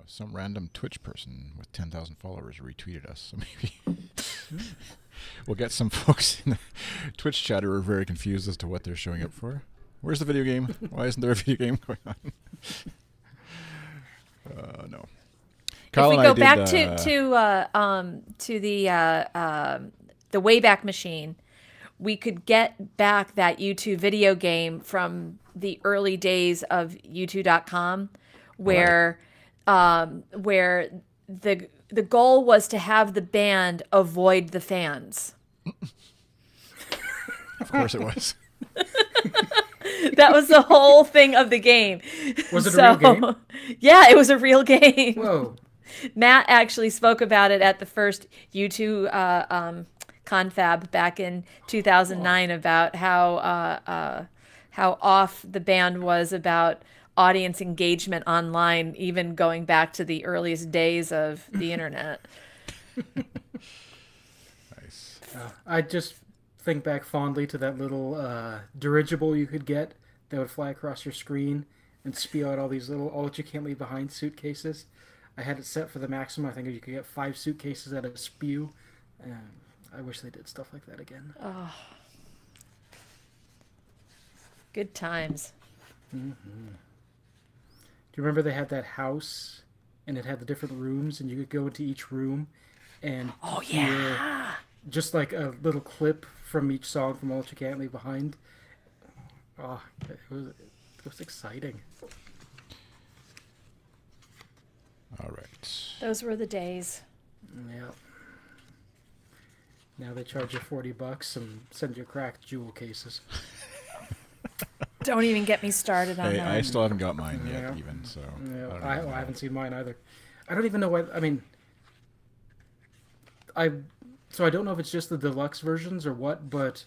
some random Twitch person with 10,000 followers retweeted us. So maybe we'll get some folks in the Twitch chat who are very confused as to what they're showing up for. Where's the video game? Why isn't there a video game going on? No. Kyle if we and go I back did, the Wayback Machine, we could get back that U2 video game from the early days of U2.com, where the goal was to have the band avoid the fans. Of course it was. That was the whole thing of the game. Was it a real game? Yeah, it was a real game. Whoa. Matt actually spoke about it at the first U2 confab back in 2009 about how off the band was about audience engagement online, even going back to the earliest days of the internet. Nice. I just think back fondly to that little dirigible you could get that would fly across your screen and spew out all these little all that you can't leave behind suitcases. I had it set for the maximum. I think you could get 5 suitcases at a spew. I wish they did stuff like that again. Oh, good times. Mm-hmm. Do you remember they had that house and it had the different rooms and you could go into each room and hear just like a little clip from each song from All That You Can't Leave Behind? Oh, it was exciting. All right. Those were the days. Yeah. Now they charge you $40 and send you cracked jewel cases. Don't even get me started on that. I still haven't got mine yet, even. So yeah, I haven't seen mine either. I don't even know why. I mean, I don't know if it's just the deluxe versions or what, but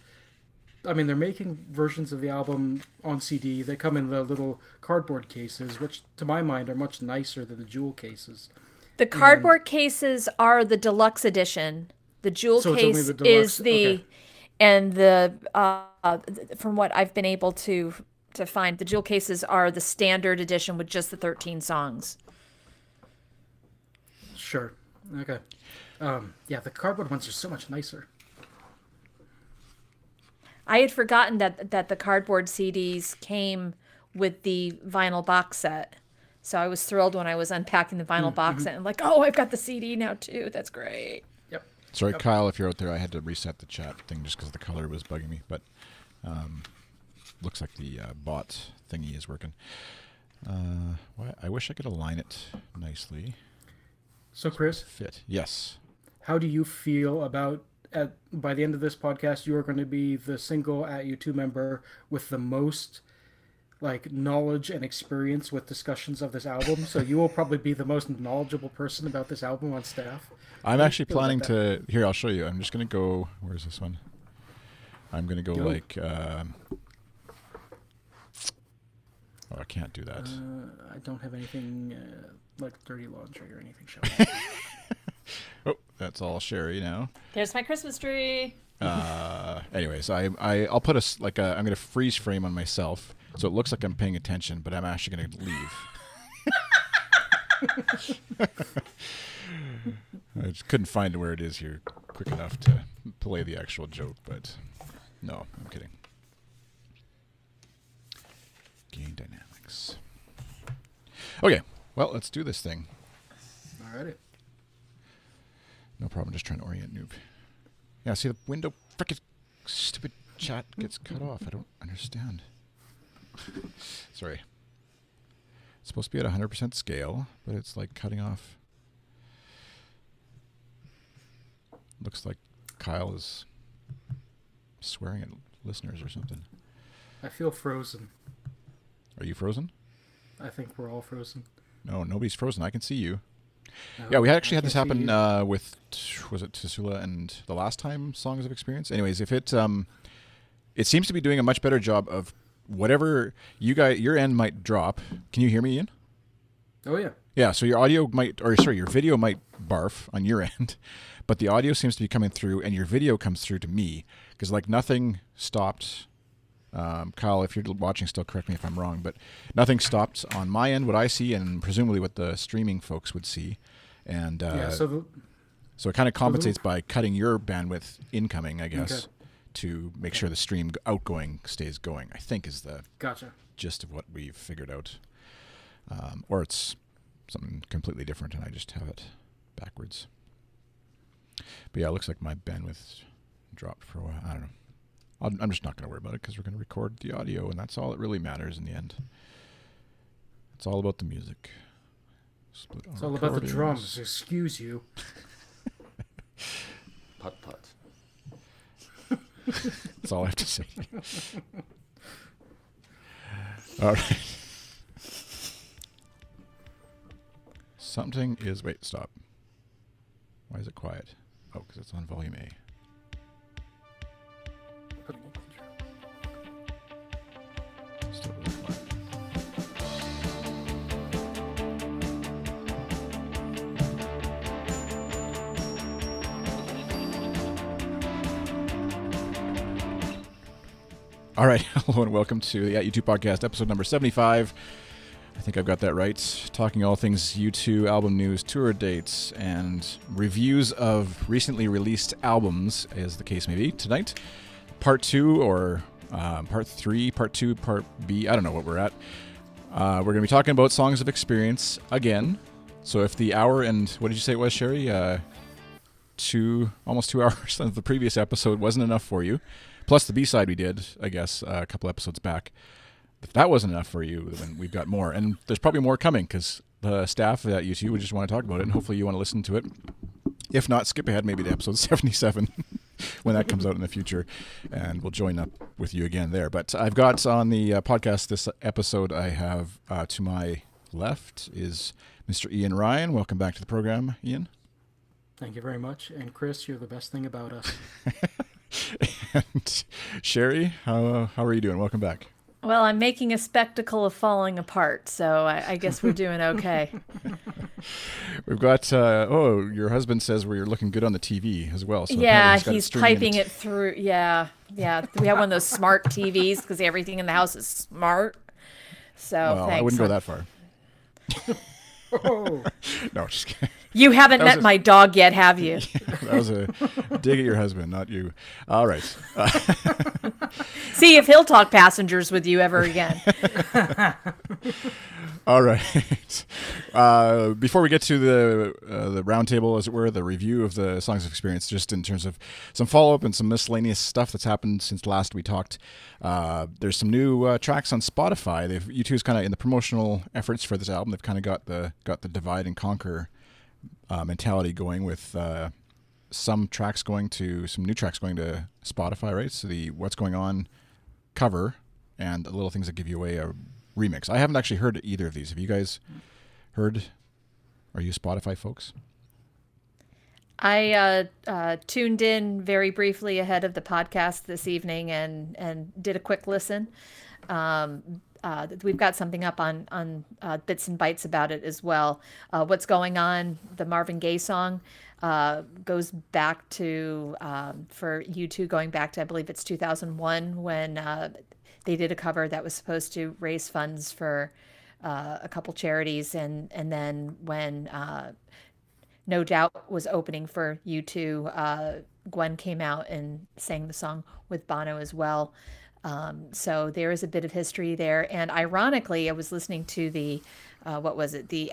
I mean, they're making versions of the album on CD. They come in the little cardboard cases, which to my mind are much nicer than the jewel cases. The cardboard cases are the deluxe edition. The jewel case is the, and the from what I've been able to find, the jewel cases are the standard edition with just the 13 songs. Sure. Okay. Yeah, the cardboard ones are so much nicer. I had forgotten that the cardboard CDs came with the vinyl box set. So I was thrilled when I was unpacking the vinyl box set and like, oh, I've got the CD now too. That's great. Yep. Sorry, Kyle, if you're out there, I had to reset the chat thing just because the color was bugging me. But looks like the bot thingy is working. I wish I could align it nicely. So, Chris? Fit. Yes. How do you feel about, by the end of this podcast, you are going to be the single at U2 member with the most knowledge and experience with discussions of this album? So you will probably be the most knowledgeable person about this album on staff. I'm actually planning to... Here, I'll show you. I'm just going to go... Where's this one? I'm going to go oh, I can't do that. I don't have anything like dirty laundry or anything showing. Oh, that's all Sherry now. There's my Christmas tree. Anyways, I'll put I'm going to freeze frame on myself so it looks like I'm paying attention, but I'm actually going to leave. I just couldn't find where it is here quick enough to play the actual joke, but no, I'm kidding. Gain dynamics. Okay, well, let's do this thing. Alrighty. No problem, just trying to orient noob. Yeah, see the window, frickin' stupid chat gets cut off. I don't understand. Sorry. It's supposed to be at 100% scale, but it's like cutting off. Looks like Kyle is swearing at listeners or something. I feel frozen. Are you frozen? I think we're all frozen. No, nobody's frozen. I can see you. No, yeah, we actually had this happen with, was it Tesula and the last time Songs of Experience? Anyways, if it seems to be doing a much better job of whatever your end might drop. Can you hear me, Ian? Oh, yeah. Yeah, so your audio might, or sorry, your video might barf on your end, but the audio seems to be coming through and your video comes through to me because like nothing stopped Kyle, if you're watching still, correct me if I'm wrong, but nothing stopped on my end, what I see, and presumably what the streaming folks would see. And so it kind of compensates by cutting your bandwidth incoming, I guess, to make sure the stream outgoing stays going, I think is the gist of what we've figured out. Or it's something completely different and I just have it backwards. But yeah, it looks like my bandwidth dropped for a while. I don't know. I'm just not going to worry about it because we're going to record the audio, and that's all that really matters in the end. It's all about the music. It's all about the drums. Excuse you. Putt. That's all I have to say. All right. Something is... Wait, stop. Why is it quiet? Oh, because it's on volume A. Still really quiet. All right. Hello and welcome to the U2 podcast, episode number 75. I think I've got that right. Talking all things U2 album news, tour dates, and reviews of recently released albums, as the case may be. Tonight, part 2 or part 3, part 2, part B. I don't know what we're at. We're going to be talking about Songs of Experience again. So if the hour and, what did you say it was, Sherry? Almost 2 hours of the previous episode wasn't enough for you. Plus the B-side we did, I guess, a couple episodes back. If that wasn't enough for you, then we've got more. And there's probably more coming because the staff at U2 would just want to talk about it, and hopefully you want to listen to it. If not, skip ahead maybe to episode 77 when that comes out in the future, and we'll join up with you again there. But I've got on the podcast this episode, I have to my left is Mr. Ian Ryan. Welcome back to the program, Ian. Thank you very much. And Chris, you're the best thing about us. And Sherry, how are you doing? Welcome back. Well, I'm making a spectacle of falling apart, so I guess we're doing okay. We've got, your husband says we're looking good on the TV as well. So yeah, he's piping it through. Yeah. We have one of those smart TVs because everything in the house is smart. So well, thanks. I wouldn't go that far. Oh. No, just kidding. You haven't met my dog yet, have you? That was a dig at your husband, not you. All right. See if he'll talk passengers with you ever again. All right. Before we get to the roundtable, as it were, the review of the Songs of Experience, just in terms of some follow-up and some miscellaneous stuff that's happened since last we talked, there's some new tracks on Spotify. U2's kind of in the promotional efforts for this album. They've kind of got the divide and conquer mentality going with some new tracks going to Spotify, right? So the What's Going On cover and the Little Things That Give You Away a remix. I haven't actually heard either of these. Have you guys heard? Are you Spotify folks? I tuned in very briefly ahead of the podcast this evening and did a quick listen. We've got something up on Bits and Bytes about it as well. What's Going On, the Marvin Gaye song, goes back to, for U2, going back to, I believe it's 2001, when they did a cover that was supposed to raise funds for a couple charities. And then when No Doubt was opening for U2, Gwen came out and sang the song with Bono as well. So there is a bit of history there. And ironically, I was listening to the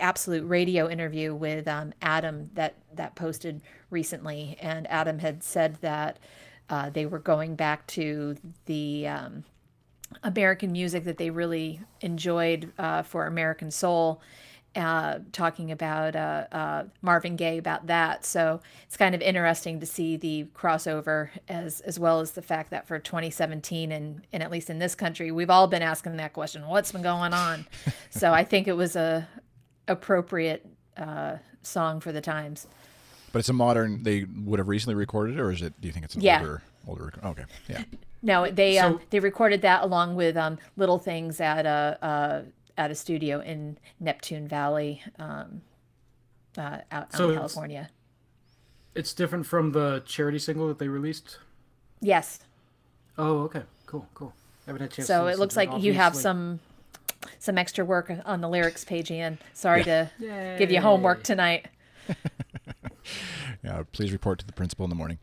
Absolute Radio interview with Adam that posted recently. And Adam had said that they were going back to the American music that they really enjoyed for American Soul, talking about Marvin Gaye, about that. So it's kind of interesting to see the crossover as well as the fact that for 2017 and at least in this country, we've all been asking that question, what's been going on? So I think it was a appropriate song for the times. But it's a modern, they would have recently recorded it, or do you think it's an older? Okay, yeah. No, they recorded that along with Little Things at a studio in Neptune Valley, out in California. It's different from the charity single that they released? Yes. Oh, okay. Cool. I haven't had a chance So to it listen looks to it, like you have obviously. some extra work on the lyrics page, Ian. Sorry to give you Yay. homework tonight. Yeah, please report to the principal in the morning.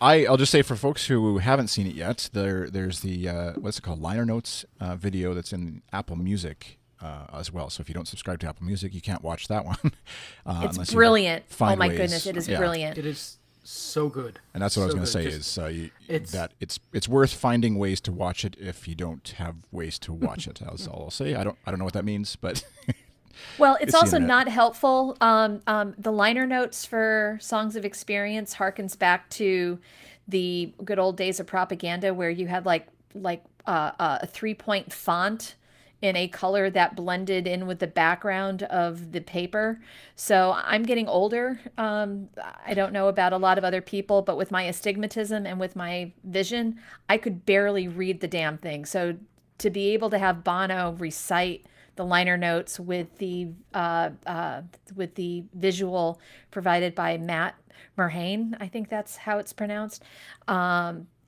I'll just say for folks who haven't seen it yet, there's the what's it called, liner notes video that's in Apple Music as well. So if you don't subscribe to Apple Music, you can't watch that one. It's unless you brilliant. Oh find my ways. goodness, it is Yeah. brilliant. It is so good. And that's what I was So going to say good. is that it's worth finding ways to watch it if you don't have ways to watch it. That's all I'll say. I don't know what that means, but Well, it's the also internet. not helpful. The liner notes for Songs of Experience harkens back to the good old days of propaganda, where you had like a 3-point font in a color that blended in with the background of the paper. So I'm getting older. I don't know about a lot of other people, but with my astigmatism and with my vision, I could barely read the damn thing. So to be able to have Bono recite the liner notes with the visual provided by Matt Merhane, I think that's how it's pronounced.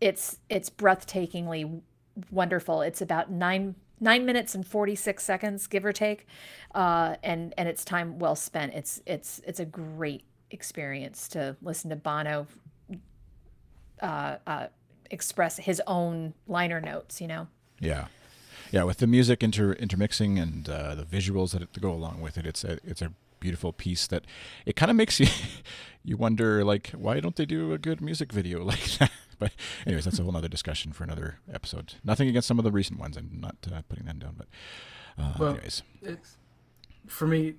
It's breathtakingly wonderful. It's about 9 minutes and 46 seconds, give or take, and it's time well spent. It's a great experience to listen to Bono express his own liner notes. Yeah. Yeah, with the music intermixing and the visuals that go along with it, it's a beautiful piece that it kind of makes you wonder, like, why don't they do a good music video like that? But anyways, that's a whole other discussion for another episode. Nothing against some of the recent ones. I'm not putting them down, but Well, anyways. For me,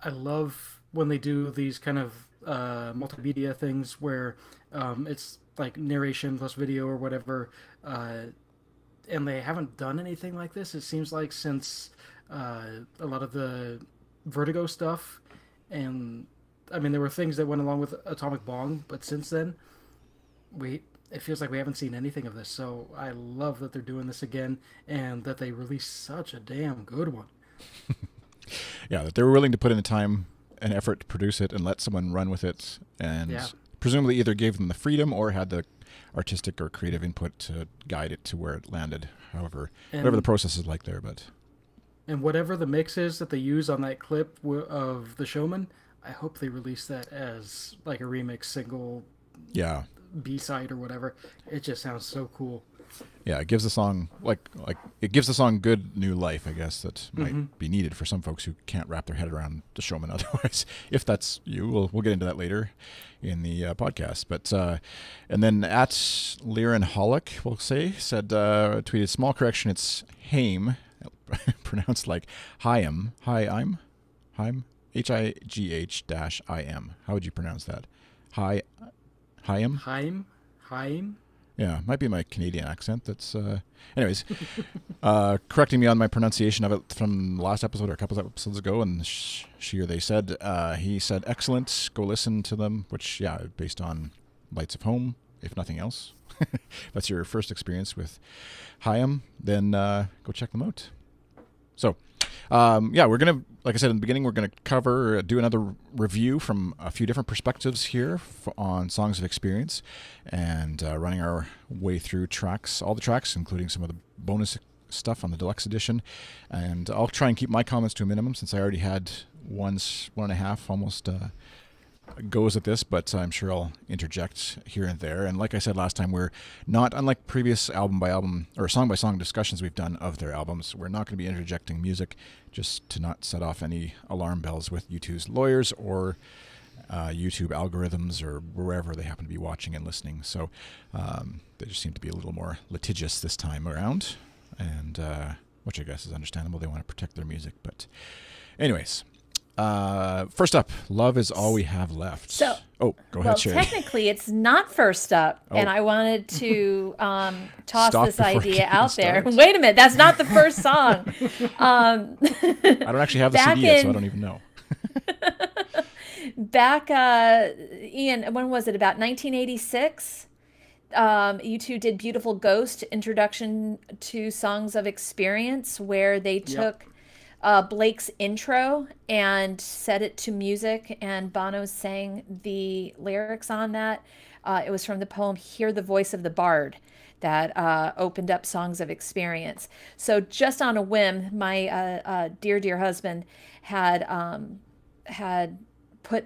I love when they do these kind of multimedia things where it's like narration plus video or whatever, and they haven't done anything like this, it seems like, since a lot of the Vertigo stuff. And I mean, there were things that went along with Atomic Bong, but since then, it feels like we haven't seen anything of this. So I love that they're doing this again, and that they released such a damn good one. Yeah, that they were willing to put in the time and effort to produce it and let someone run with it, and presumably either gave them the freedom or had the artistic or creative input to guide it to where it landed. However, whatever the process is like there, but. And whatever the mix is that they use on that clip of The Showman, I hope they release that as like a remix single, B-side or whatever. It just sounds so cool. Yeah, it gives the song it gives the song good new life, I guess, that might be needed for some folks who can't wrap their head around The Showman otherwise. If that's you, we'll get into that later in the podcast. But and then at Liren Hollick, we'll say, said tweeted, small correction, it's Haim, pronounced like Haim, Haim, High-im. How would you pronounce that? Haim? Haim? Yeah, might be my Canadian accent. That's anyways, correcting me on my pronunciation of it from the last episode or a couple of episodes ago, and she or they said, he said, excellent, go listen to them, which, based on Lights of Home, if nothing else. If that's your first experience with Haim, then go check them out. So, we're going to, like I said in the beginning, we're going to do another review from a few different perspectives here on Songs of Experience, and running our way through all the tracks, including some of the bonus stuff on the deluxe edition. And I'll try and keep my comments to a minimum, since I already had one and a half almost goes at this, but I'm sure I'll interject here and there. And like I said last time, we're not, unlike previous album by album or song by song discussions we've done of their albums, we're not going to be interjecting music, just to not set off any alarm bells with U2's lawyers or YouTube algorithms or wherever they happen to be watching and listening. So they just seem to be a little more litigious this time around, and which I guess is understandable. They want to protect their music. But anyways, first up, Love Is All We Have Left. So, go ahead, Sherry. Technically, it's not first up, and I wanted to toss this idea out there. Wait a minute, that's not the first song. I don't actually have the CD yet, so I don't even know. Back, Ian, when was it? About 1986? U2 did Beautiful Ghost, Introduction to Songs of Experience, where they took Blake's intro and set it to music, and Bono sang the lyrics on that. It was from the poem "Hear the Voice of the Bard" that opened up Songs of Experience. So just on a whim, my dear husband had put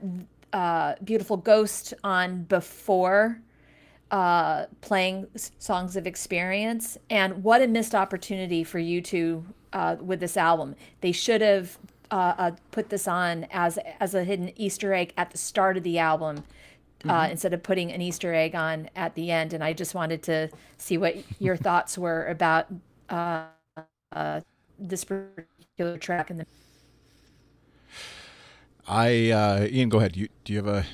Beautiful Ghost on before playing Songs of Experience, and what a missed opportunity for U2 with this album. They should have put this on as a hidden Easter egg at the start of the album, instead of putting an Easter egg on at the end. And I just wanted to see what your thoughts were about this particular track. And Ian, go ahead. Do you have a?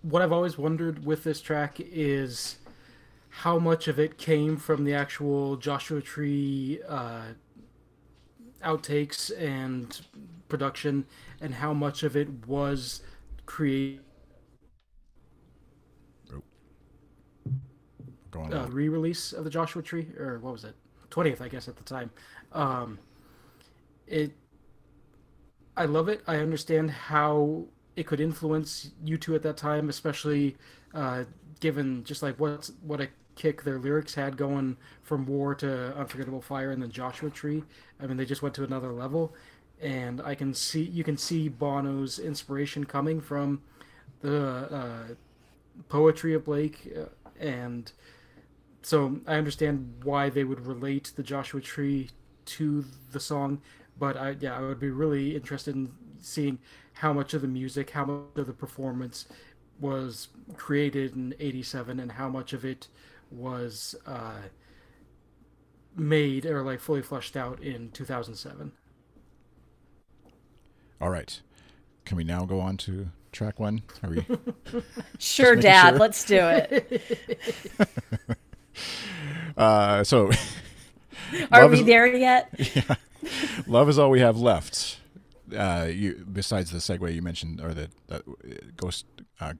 What I've always wondered with this track is how much of it came from the actual Joshua Tree outtakes and production, and how much of it was created re-release of the Joshua Tree, or what was it, 20th, I guess, at the time. I love it. I understand how it could influence U2 at that time, especially given just like what a kick their lyrics had going from War to Unforgettable Fire and then Joshua Tree. I mean, they just went to another level, and you can see Bono's inspiration coming from the poetry of Blake, and so I understand why they would relate the Joshua Tree to the song. But I would be really interested in seeing how much of the music, how much of the performance was created in '87, and how much of it was made or like fully fleshed out in 2007. All right. Can we now go on to track one? Are we? Sure, Dad. Sure? Let's do it. So. Are we there yet? Yeah. Love Is All We Have Left. Besides the segue you mentioned, or the Ghost, I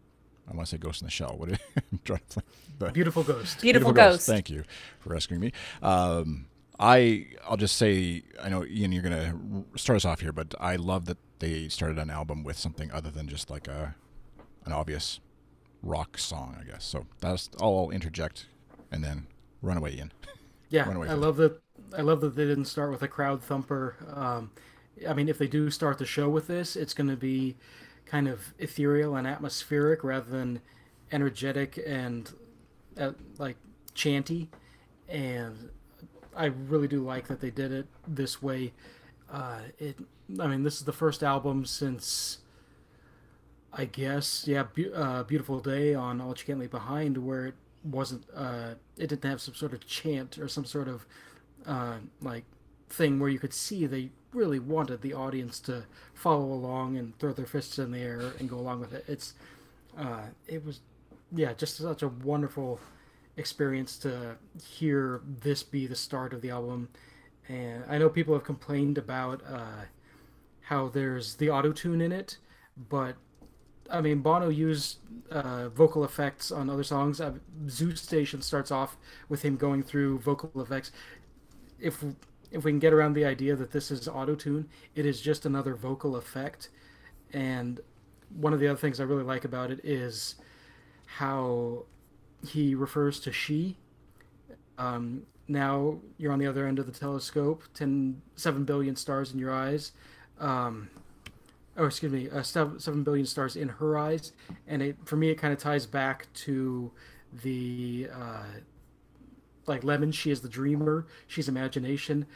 want to say Ghost in the Shell. What I'm trying to play. Beautiful Ghost. Beautiful Ghost. Thank you for rescuing me. I'll just say, I know, Ian, you're going to start us off here, but I love that they started an album with something other than just like an obvious rock song, I guess. So that's all. I'll interject and then run away, Ian. Yeah, I love that they didn't start with a crowd thumper. I mean, if they do start the show with this, it's going to be kind of ethereal and atmospheric rather than energetic and like chanty. And I really do like that they did it this way. This is the first album since, I guess, Beautiful Day on All You Can't Leave Behind, where it wasn't, it didn't have some sort of chant or some sort of like thing where you could see they really wanted the audience to follow along and throw their fists in the air and go along with it. It was just such a wonderful experience to hear this be the start of the album. And I know people have complained about how there's the auto-tune in it, but I mean, Bono used vocal effects on other songs. Zoo Station starts off with him going through vocal effects. If we can get around the idea that this is auto-tune, it is just another vocal effect. And one of the other things I really like about it is how he refers to she. Now you're on the other end of the telescope, 7 billion stars in your eyes. 7 billion stars in her eyes. And for me, it kind of ties back to the like Lemon. She is the dreamer. She's imagination.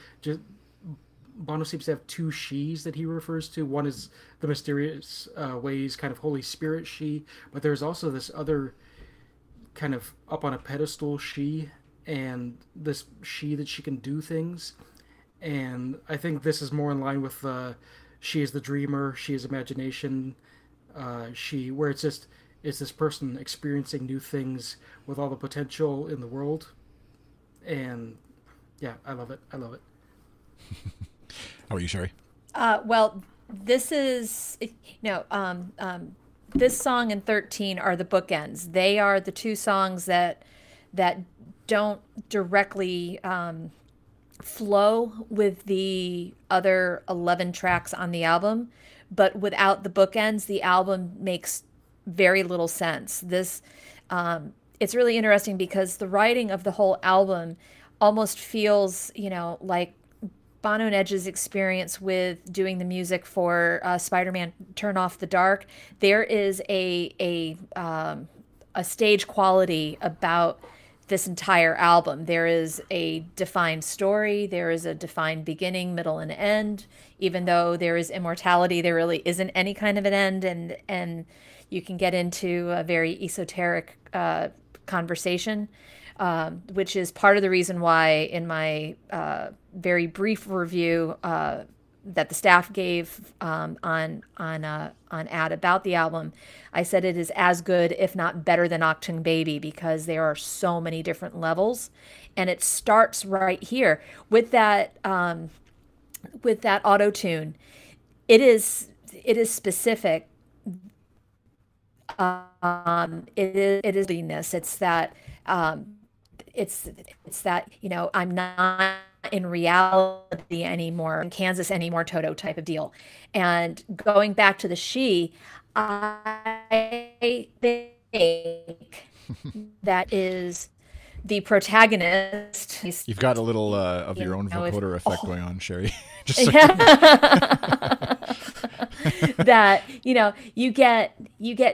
Bono seems to have two she's that he refers to. One is the mysterious ways, kind of Holy Spirit she, but there's also this other kind of up on a pedestal she, and this she that she can do things. And I think this is more in line with she is the dreamer, she is imagination, where it's this person experiencing new things with all the potential in the world. And yeah, I love it. How are you, Sherry? Well, this is, this song and 13 are the bookends. They are the two songs that don't directly flow with the other 11 tracks on the album, but without the bookends, the album makes very little sense. It's really interesting because the writing of the whole album almost feels, like Bono and Edge's experience with doing the music for Spider-Man: Turn Off the Dark. There is a stage quality about this entire album. There is a defined story. There is a defined beginning, middle, and end. Even though there is immortality, there really isn't any kind of an end, and you can get into a very esoteric conversation, which is part of the reason why in my very brief review that the staff gave on ad about the album, I said it is as good, if not better, than Octung Baby, because there are so many different levels, and it starts right here with that auto tune. It is specific. It is venus. It's that I'm not in reality anymore, in Kansas anymore, Toto type of deal. And going back to the she, I think that is the protagonist. You've got a little of your own vocoder effect going on, Sherry. Just so that you get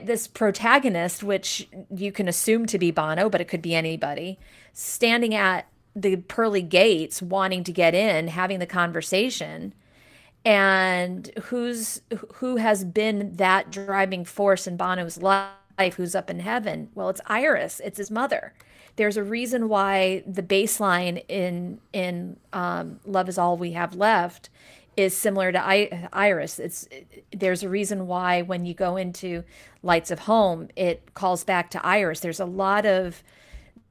this protagonist, which you can assume to be Bono, but it could be anybody, standing at the pearly gates wanting to get in, having the conversation, and who has been that driving force in Bono's life, who's up in heaven? Well, it's Iris. It's his mother. There's a reason why the bass line in Love Is All We Have Left is similar to Iris. There's a reason why when you go into Lights of Home, it calls back to Iris. There's a lot of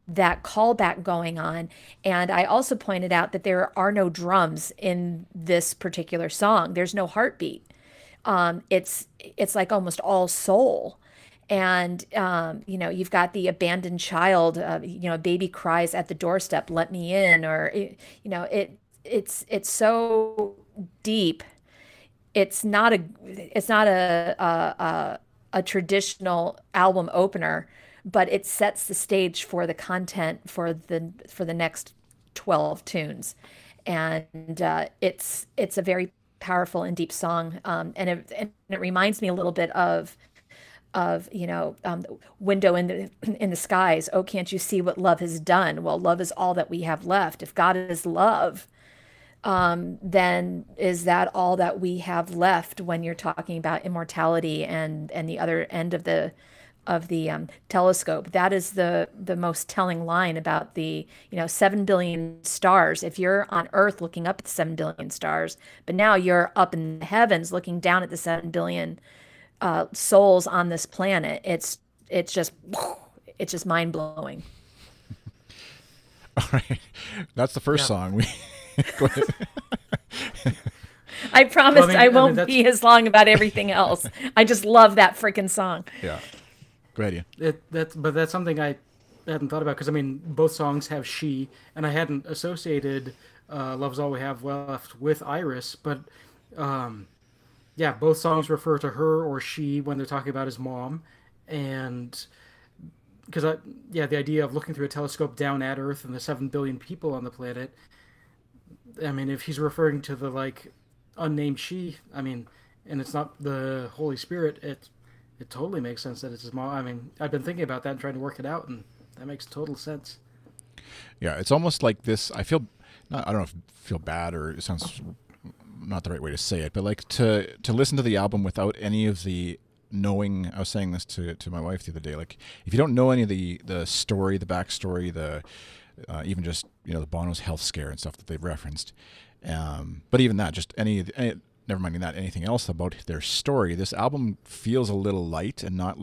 that callback going on. And I also pointed out that there are no drums in this particular song. There's no heartbeat. It's like almost all soul. And, you've got the abandoned child, a baby cries at the doorstep, let me in, or, it's so deep. It's not a traditional album opener, but it sets the stage for the content for the next 12 tunes. And, it's a very powerful and deep song. And it reminds me a little bit of window in the skies. Oh, can't you see what love has done? Well, love is all that we have left. If God is love, then is that all that we have left when you're talking about immortality and the other end of the telescope? That is the most telling line about the 7 billion stars. If you're on Earth looking up at the 7 billion stars, but now you're up in the heavens looking down at the 7 billion souls on this planet. It's just mind blowing. All right, that's the first song. We go ahead. I promised I won't be as long about everything else. I just love that freaking song. Yeah, go ahead, Ian. But that's something I hadn't thought about, because both songs have she, and I hadn't associated "Love's All We Have Left" with Iris, but. Yeah, both songs refer to her or she when they're talking about his mom, and because the idea of looking through a telescope down at Earth and the 7 billion people on the planet. I mean, if he's referring to the unnamed she, and it's not the Holy Spirit, it totally makes sense that it's his mom. I mean, I've been thinking about that and trying to work it out, and that makes total sense. Yeah, it's almost like this. I don't know if feel bad or it sounds not the right way to say it, but to listen to the album without any of the knowing. I was saying this to my wife the other day. If you don't know any of the story, the backstory, the even just the Bono's health scare and stuff that they've referenced, but even that, just any never minding that, anything else about their story, this album feels a little light and not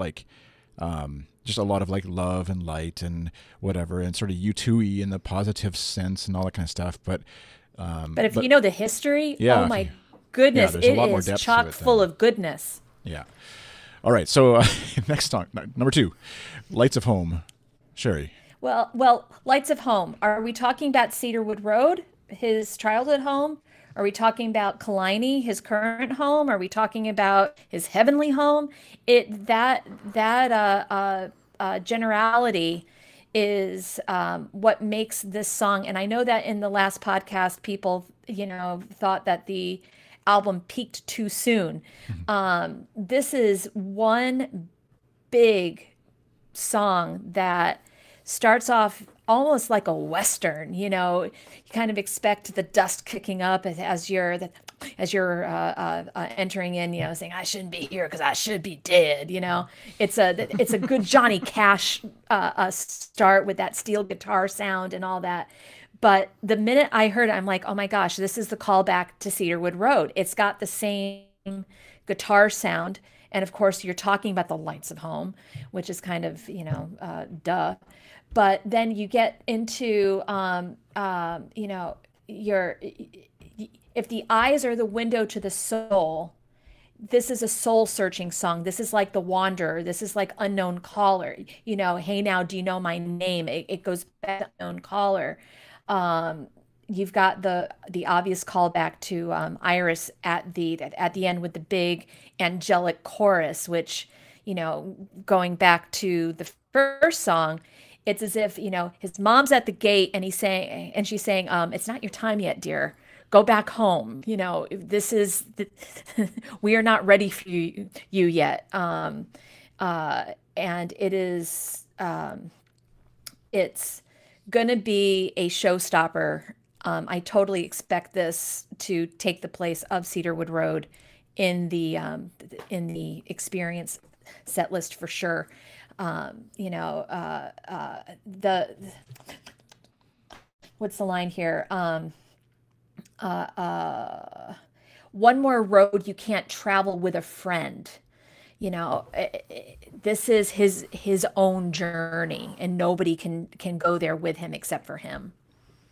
just a lot of love and light and whatever, and sort of U2-y in the positive sense and all that kind of stuff, but if you know the history, oh my goodness, it is chock full of goodness. Yeah. All right. So next song, number 2, Lights of Home. Sherry. Well, Lights of Home. Are we talking about Cedarwood Road, his childhood home? Are we talking about Kalini, his current home? Are we talking about his heavenly home? That generality is what makes this song. And I know that in the last podcast, people, thought that the album peaked too soon. This is one big song that starts off almost like a Western. You kind of expect the dust kicking up as you're entering in, saying, I shouldn't be here because I should be dead. It's a good Johnny Cash start with that steel guitar sound and all that. But the minute I heard it, I'm like, oh my gosh, this is the callback to Cedarwood Road. It's got the same guitar sound. And of course, you're talking about the lights of home, which is kind of, duh. But then you get into, if the eyes are the window to the soul, this is a soul searching song. This is like The Wanderer. This is like Unknown Caller. Hey now, do you know my name? It goes back to Unknown Caller. You've got the obvious callback to Iris at the end with the big angelic chorus, which, going back to the first song, it's as if, his mom's at the gate and she's saying, it's not your time yet, dear. Go back home. We are not ready for you yet. And it is, it's going to be a showstopper. I totally expect this to take the place of Cedarwood Road in the experience set list for sure. What's the line here? One more road you can't travel with a friend. This is his own journey, and nobody can go there with him except for him.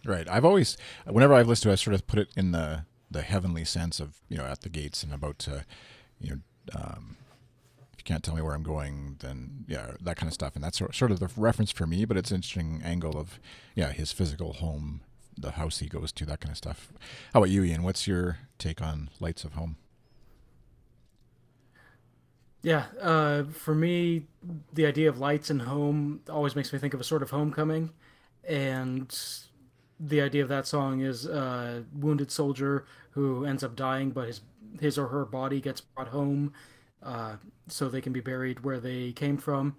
Right. I've always, whenever I've listened to it, I sort of put it in the heavenly sense of, at the gates and about to, if you can't tell me where I'm going, then yeah, that kind of stuff. And that's sort of the reference for me, but it's an interesting angle of, his physical home, the house he goes to, that kind of stuff. How about you, Ian? What's your take on Lights of Home? Yeah, for me, the idea of lights and home always makes me think of a sort of homecoming. And the idea of that song is a wounded soldier who ends up dying, but his or her body gets brought home so they can be buried where they came from.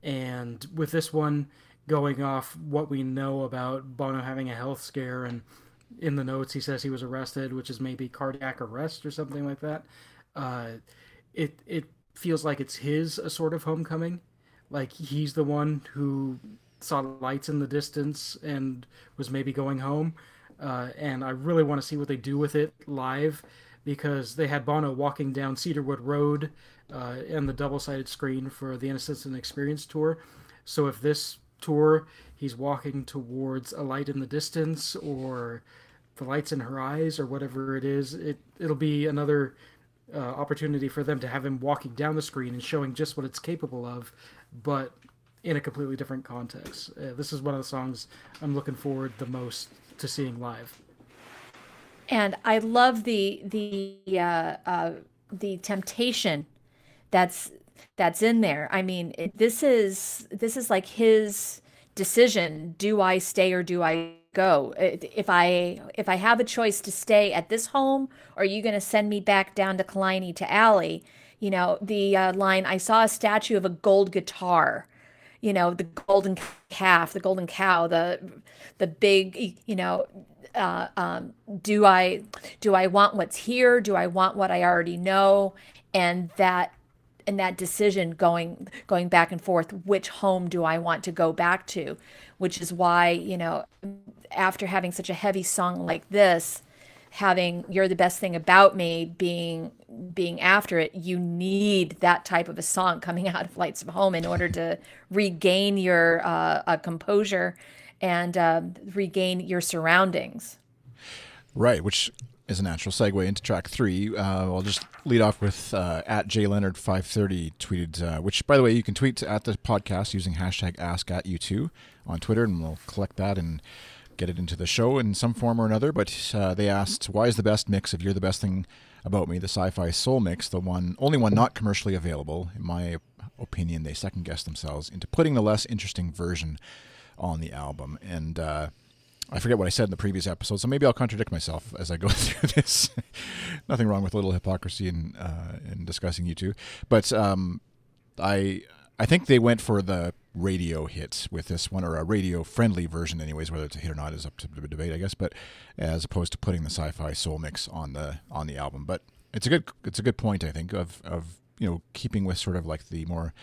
And with this one going off what we know about Bono having a health scare, and in the notes he says he was arrested, which is maybe cardiac arrest or something like that. It feels like it's a sort of homecoming. Like he's the one who saw lights in the distance and was maybe going home. And I really want to see what they do with it live, because they had Bono walking down Cedarwood Road and the double-sided screen for the Innocence and Experience tour. So if this tour he's walking towards a light in the distance or the lights in her eyes or whatever it is, it'll be another opportunity for them to have him walking down the screen and showing just what it's capable of, but in a completely different context. This is one of the songs I'm looking forward the most to seeing live. And I love the temptation that's in there. I mean, this is like his decision. Do I stay or do I go? If I have a choice to stay at this home, or are you going to send me back down to Kalini to Alley? The line, I saw a statue of a gold guitar, the golden calf, the golden cow, the big, do I want what's here? Do I want what I already know? And that decision going back and forth, which home do I want to go back to? Which is why, after having such a heavy song like this, having You're the Best Thing About Me being after it, you need that type of a song coming out of Lights of Home in order to regain your composure and regain your surroundings. Right, which is a natural segue into track 3. I'll just lead off with at jleonard530 tweeted, which, by the way, you can tweet at the podcast using hashtag AskAtU2 on Twitter, and we'll collect that and get it into the show in some form or another, but they asked, why is the best mix of You're the Best Thing About Me, the sci-fi soul mix, the only one not commercially available? In my opinion, they second-guessed themselves into putting the less interesting version on the album. And I forget what I said in the previous episode, so maybe I'll contradict myself as I go through this. Nothing wrong with a little hypocrisy in discussing U2. But I think they went for the radio hits with this one, or a radio-friendly version anyways. Whether it's a hit or not is up to the debate, I guess. But as opposed to putting the sci-fi soul mix on the album. But it's a good point, I think, of keeping with sort of like the more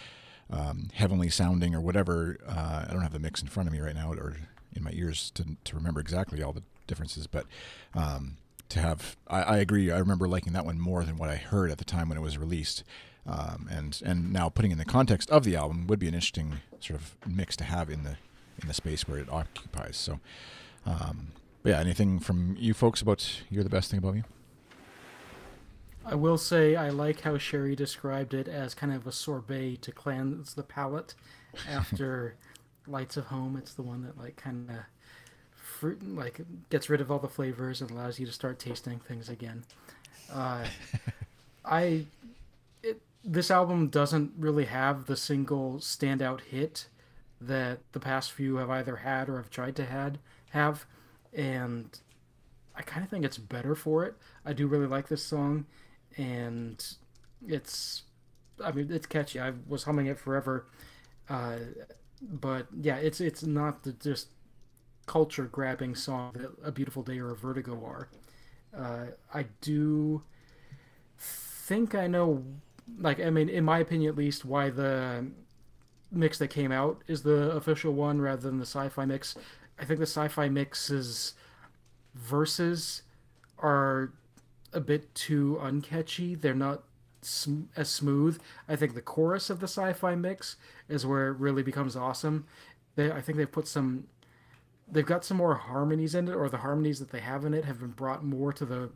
heavenly sounding or whatever. I don't have the mix in front of me right now or in my ears to remember exactly all the differences, but to have, I agree. I remember liking that one more than what I heard at the time when it was released. And now putting in the context of the album would be an interesting sort of mix to have in the space where it occupies. So, but yeah, anything from you folks about You're the Best Thing About Me? I will say I like how Sherry described it as kind of a sorbet to cleanse the palate after Lights of Home. It's the one that like kind of gets rid of all the flavors and allows you to start tasting things again. This album doesn't really have the single standout hit that the past few have either had or have tried to have, and I kind of think it's better for it. I do really like this song, and it's catchy. I was humming it forever, but yeah, it's not the just culture-grabbing song that A Beautiful Day or A Vertigo are. I do think I know, in my opinion at least, why the mix that came out is the official one rather than the sci-fi mix. I think the sci-fi mix's verses are a bit too uncatchy. They're not as smooth. I think the chorus of the sci-fi mix is where it really becomes awesome. I think they've got some more harmonies in it, or the harmonies that they have in it have been brought more to the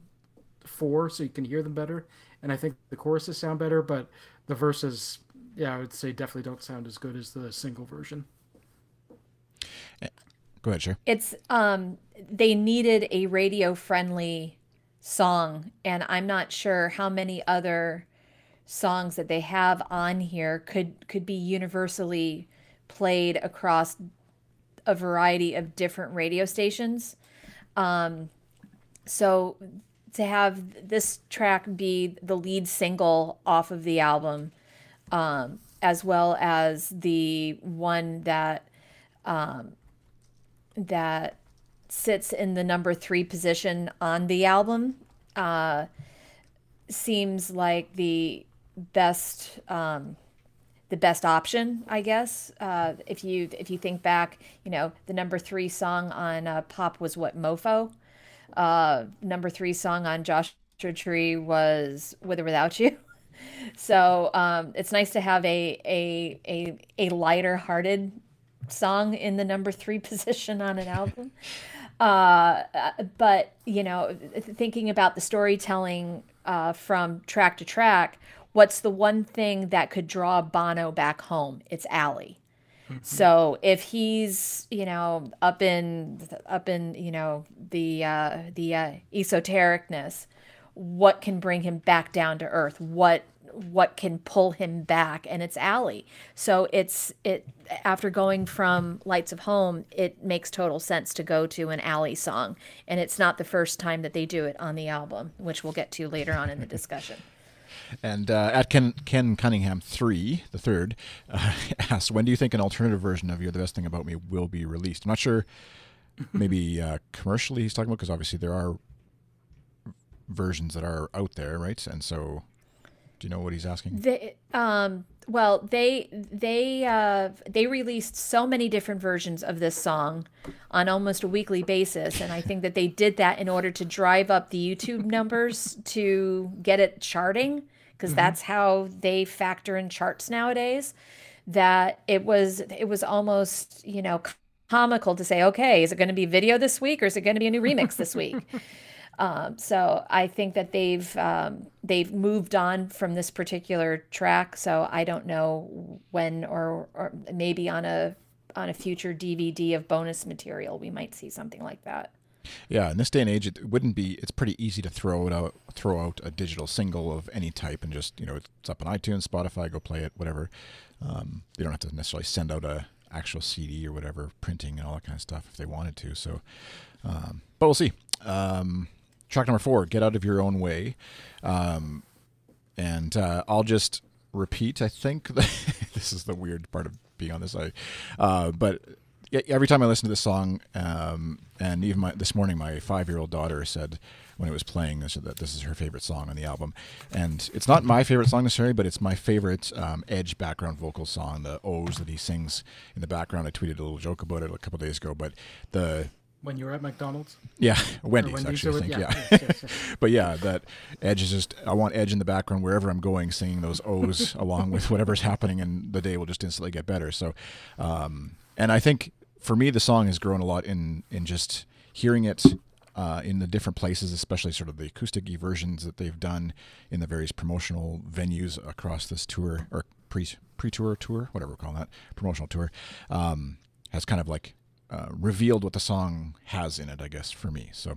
fore so you can hear them better. And I think the choruses sound better, but the verses, yeah, I would say definitely don't sound as good as the single version. Go ahead, Cher. It's they needed a radio-friendly song, and I'm not sure how many other songs that they have on here could be universally played across a variety of different radio stations. So to have this track be the lead single off of the album, as well as the one that sits in the number 3 position on the album, seems like the best option, I guess. If you think back, the number 3 song on Pop was what, Mofo. Number 3 song on Joshua Tree was With or Without You. So it's nice to have a lighter hearted song in the number 3 position on an album. But thinking about the storytelling from track to track, what's the one thing that could draw Bono back home? It's Allie. So if he's, up in the esotericness, what can bring him back down to earth? What can pull him back? And it's Allie. So after going from Lights of Home, it makes total sense to go to an Allie song. And it's not the first time that they do it on the album, which we'll get to later on in the discussion. And at Ken Cunningham 3, the third, asked, when do you think an alternative version of You're the Best Thing About Me will be released? I'm not sure, maybe commercially he's talking about, because obviously there are versions that are out there, right? And so, do you know what he's asking? They released so many different versions of this song on almost a weekly basis, and I think that they did that in order to drive up the YouTube numbers to get it charting, because that's how they factor in charts nowadays. That it was almost comical to say, okay, is it going to be video this week or is it going to be a new remix this week? So I think that they've moved on from this particular track. So I don't know when, or maybe on a a future DVD of bonus material, we might see something like that. Yeah, in this day and age, it wouldn't be. It's pretty easy to throw out a digital single of any type, and just it's up on iTunes, Spotify, go play it, whatever. You don't have to necessarily send out a actual CD or whatever, printing and all that kind of stuff if they wanted to. So, but we'll see. Track number 4, Get Out of Your Own Way, and I'll just repeat. I think this is the weird part of being on this side, but. Yeah, every time I listen to this song, and even this morning, my 5-year-old daughter said when it was playing, said that this is her favorite song on the album. And it's not my favorite song necessarily, but it's my favorite Edge background vocal song, the O's that he sings in the background. I tweeted a little joke about it a couple of days ago, but when you were at McDonald's? Yeah, Wendy's actually, I think, yeah. Yes. But yeah, that Edge is just, I want Edge in the background wherever I'm going, singing those O's along with whatever's happening, and the day will just instantly get better. So, and I think, for me, the song has grown a lot in just hearing it in the different places, especially sort of the acoustic-y versions that they've done in the various promotional venues across this tour, or pre-tour tour, whatever we're calling that, promotional tour, has kind of like revealed what the song has in it, I guess, for me. So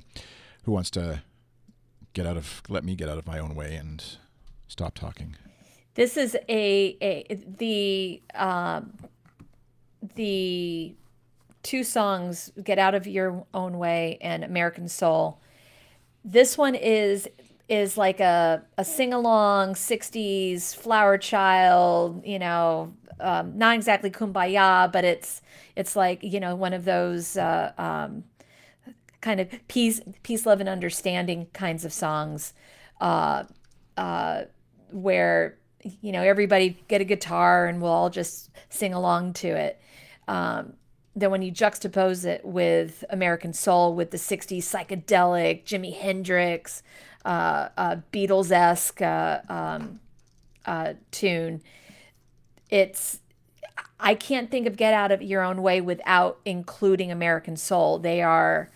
who wants to let me get out of my own way and stop talking? This is the two songs, Get Out of Your Own Way and American Soul. This one is like a sing-along 60s flower child, not exactly Kumbaya, but it's like, one of those kind of peace, love, and understanding kinds of songs where, everybody get a guitar and we'll all just sing along to it. Then when you juxtapose it with American Soul, with the 60s psychedelic, Jimi Hendrix, Beatles-esque tune, I can't think of Get Out of Your Own Way without including American Soul. They are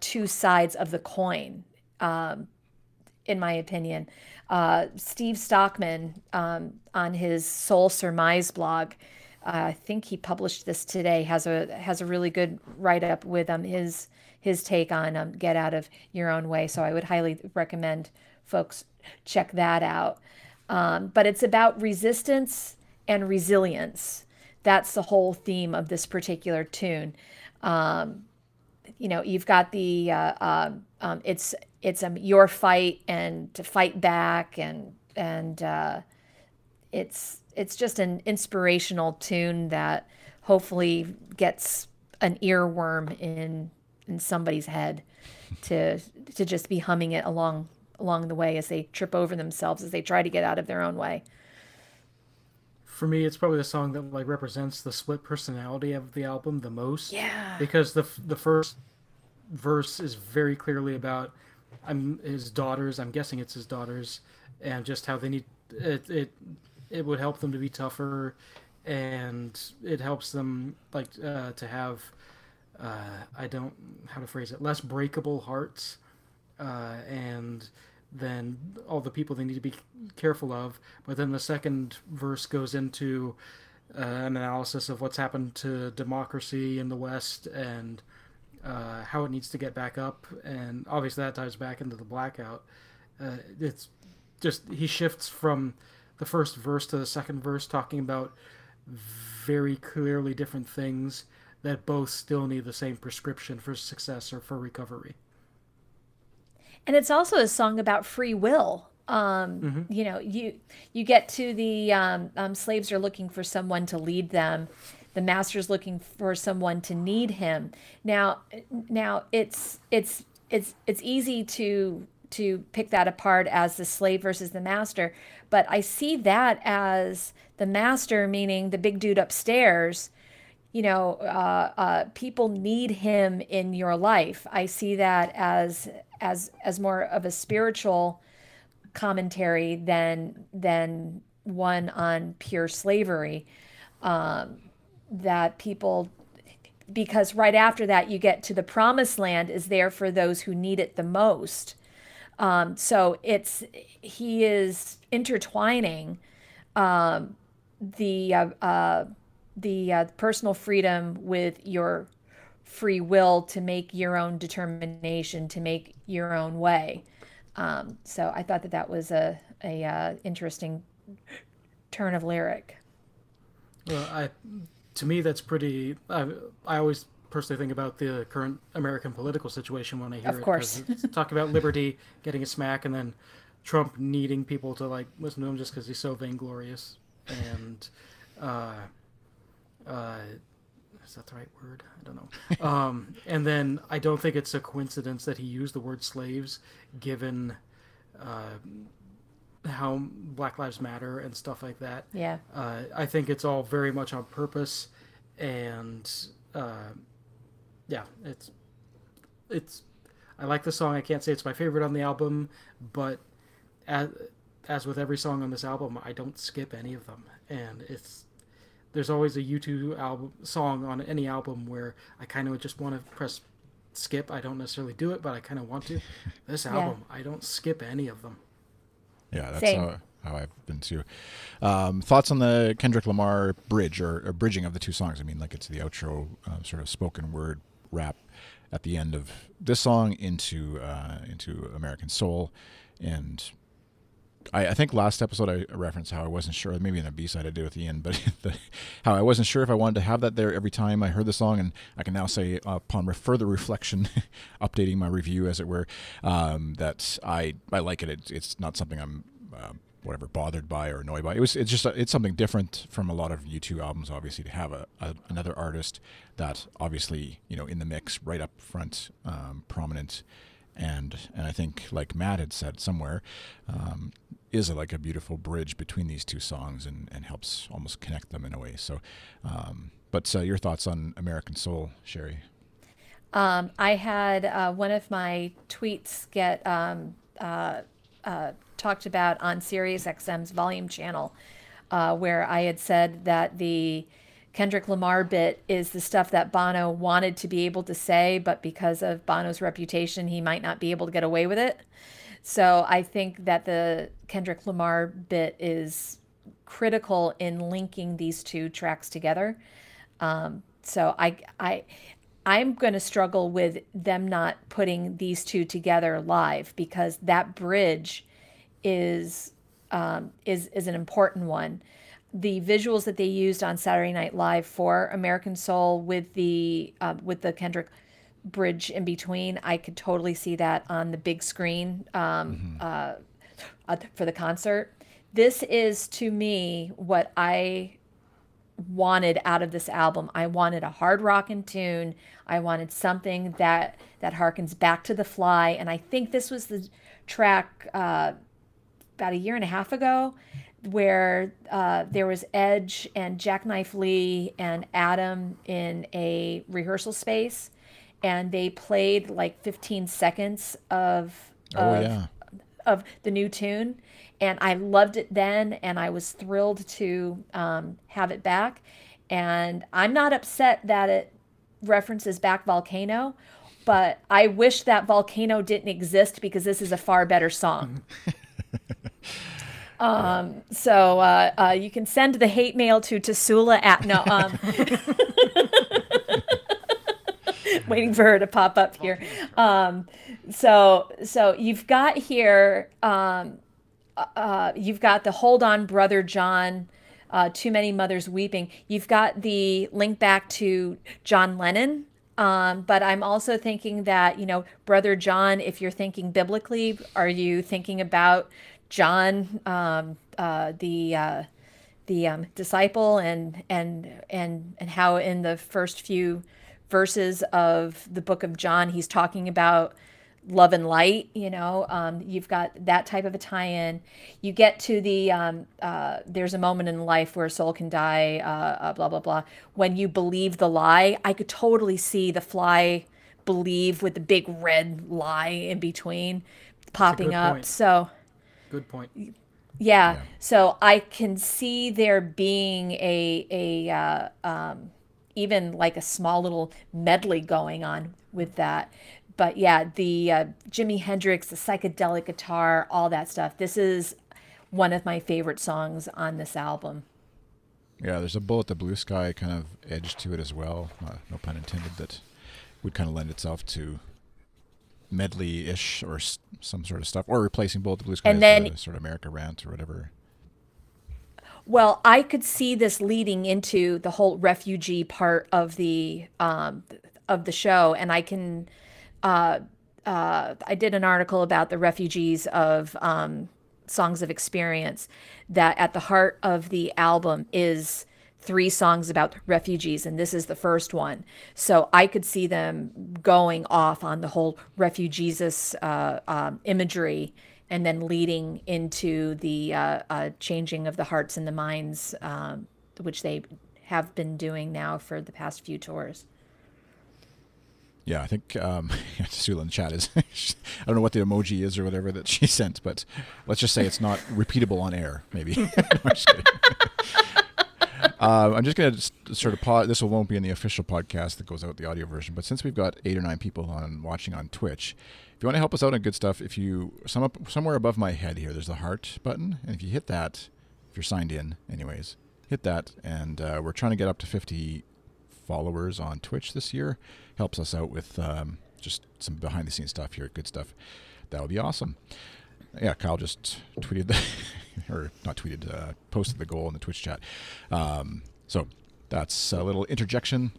two sides of the coin, in my opinion. Steve Stockman, on his Soul Surmise blog, I think he published this today, has a really good write-up with his take on Get Out of Your Own Way. So I would highly recommend folks check that out. But it's about resistance and resilience. That's the whole theme of this particular tune. You've got the it's your fight and to fight back, and it's just an inspirational tune that hopefully gets an earworm in somebody's head to just be humming it along the way as they trip over themselves, as they try to get out of their own way. For me, it's probably the song that represents the split personality of the album the most. Yeah. Because the first verse is very clearly about his daughters. I'm guessing it's his daughters, and just how they need it. It would help them to be tougher, and it helps them to have how to phrase it, less breakable hearts, and then all the people they need to be careful of. But then the second verse goes into an analysis of what's happened to democracy in the West, and how it needs to get back up, and obviously that ties back into the blackout. It's just, he shifts from the first verse to the second verse, talking about very clearly different things that both still need the same prescription for success or for recovery. And it's also a song about free will. You get to the slaves are looking for someone to lead them. The master's looking for someone to need him. Now it's easy to pick that apart as the slave versus the master, but I see that as the master, meaning the big dude upstairs. People need him in your life. I see that as more of a spiritual commentary than one on pure slavery. That people, because right after that you get to the promised land is there for those who need it the most. So he is intertwining the personal freedom with your free will to make your own determination, to make your own way. So I thought that that was a interesting turn of lyric. Well, to me, that's pretty. I always personally think about the current American political situation when I hear Of it. course. 'Cause it's talking about liberty, getting a smack, and then Trump needing people to like listen to him just because he's so vainglorious. And is that the right word? I don't know. And then I don't think it's a coincidence that he used the word slaves, given how Black Lives Matter and stuff like that. Yeah. I think it's all very much on purpose, and yeah, it's. I like the song. I can't say it's my favorite on the album, but as with every song on this album, I don't skip any of them, and there's always a U2 song on any album where I kind of just want to press skip. I don't necessarily do it, but I kind of want to. This album, I don't skip any of them. Yeah, that's how I've been too. Thoughts on the Kendrick Lamar bridge or bridging of the two songs? I mean, like it's the outro sort of spoken word rap at the end of this song into American Soul, and I think last episode I referenced how I wasn't sure, maybe in the B-side I did at the end, but how I wasn't sure if I wanted to have that there every time I heard the song, and I can now say upon further reflection, updating my review as it were, that I like it. It's not something I'm whatever bothered by or annoyed by. It's just it's something different from a lot of U2 albums, obviously, to have another artist that obviously in the mix right up front, prominent. And I think, like Matt had said somewhere, is like a beautiful bridge between these two songs and helps almost connect them in a way. So, but your thoughts on American Soul, Sherry? I had one of my tweets get talked about on SiriusXM's Volume channel, where I had said that the Kendrick Lamar bit is the stuff that Bono wanted to be able to say, but because of Bono's reputation, he might not be able to get away with it. So I think that the Kendrick Lamar bit is critical in linking these two tracks together. So I'm going to struggle with them not putting these two together live, because that bridge is an important one. The visuals that they used on Saturday Night Live for American Soul with the Kendrick bridge in between, I could totally see that on the big screen for the concert. This is, to me, what I wanted out of this album. I wanted a hard rockin' tune. I wanted something that harkens back to The Fly, and I think this was the track about a year and a half ago, where there was Edge and Jackknife Lee and Adam in a rehearsal space, and they played like 15 seconds of the new tune, and I loved it then, and I was thrilled to have it back. And I'm not upset that it references Back Volcano, but I wish that Volcano didn't exist, because this is a far better song. So you can send the hate mail to Tasula at waiting for her to pop up here. So you've got here, you've got the Hold On Brother John, Too Many Mothers Weeping. You've got the link back to John Lennon. But I'm also thinking that, Brother John, if you're thinking biblically, are you thinking about John, the disciple, and how in the first few verses of the book of John he's talking about love and light? You've got that type of a tie-in. You get to the there's a moment in life where a soul can die, blah blah blah. When you believe the lie, I could totally see The Fly believe with the big red lie in between popping up. Point. So. Good point. Yeah. So I can see there being a even like a small little medley going on with that. But yeah, the Jimi Hendrix, the psychedelic guitar, all that stuff. This is one of my favorite songs on this album. Yeah, there's a Bullet the Blue Sky kind of edge to it as well. No pun intended. That would kind of lend itself to medley-ish or some sort of stuff, or replacing Bullet the Blue Sky And as then, the sort of America Rant or whatever. well, I could see this leading into the whole refugee part of the show, and I did an article about the refugees of Songs of Experience, that at the heart of the album is 3 songs about refugees, and this is the first one. So I could see them going off on the whole refugees imagery, and then leading into the changing of the hearts and the minds, which they have been doing now for the past few tours. Yeah, I think Sula in the chat is, I don't know what the emoji is or whatever that she sent, but let's just say it's not repeatable on air, maybe. No, I'm just kidding. I'm just going to sort of pause. This won't be in the official podcast that goes out, the audio version, but since we've got 8 or 9 people watching on Twitch, if you want to help us out on Good Stuff, if you, somewhere above my head here, there's the heart button, and if you hit that, if you're signed in anyways, hit that, and we're trying to get up to 50 followers on Twitch this year. Helps us out with just some behind the scenes stuff here at Good Stuff. That would be awesome. Yeah, Kyle just tweeted or not tweeted, posted the goal in the Twitch chat. So that's a little interjection.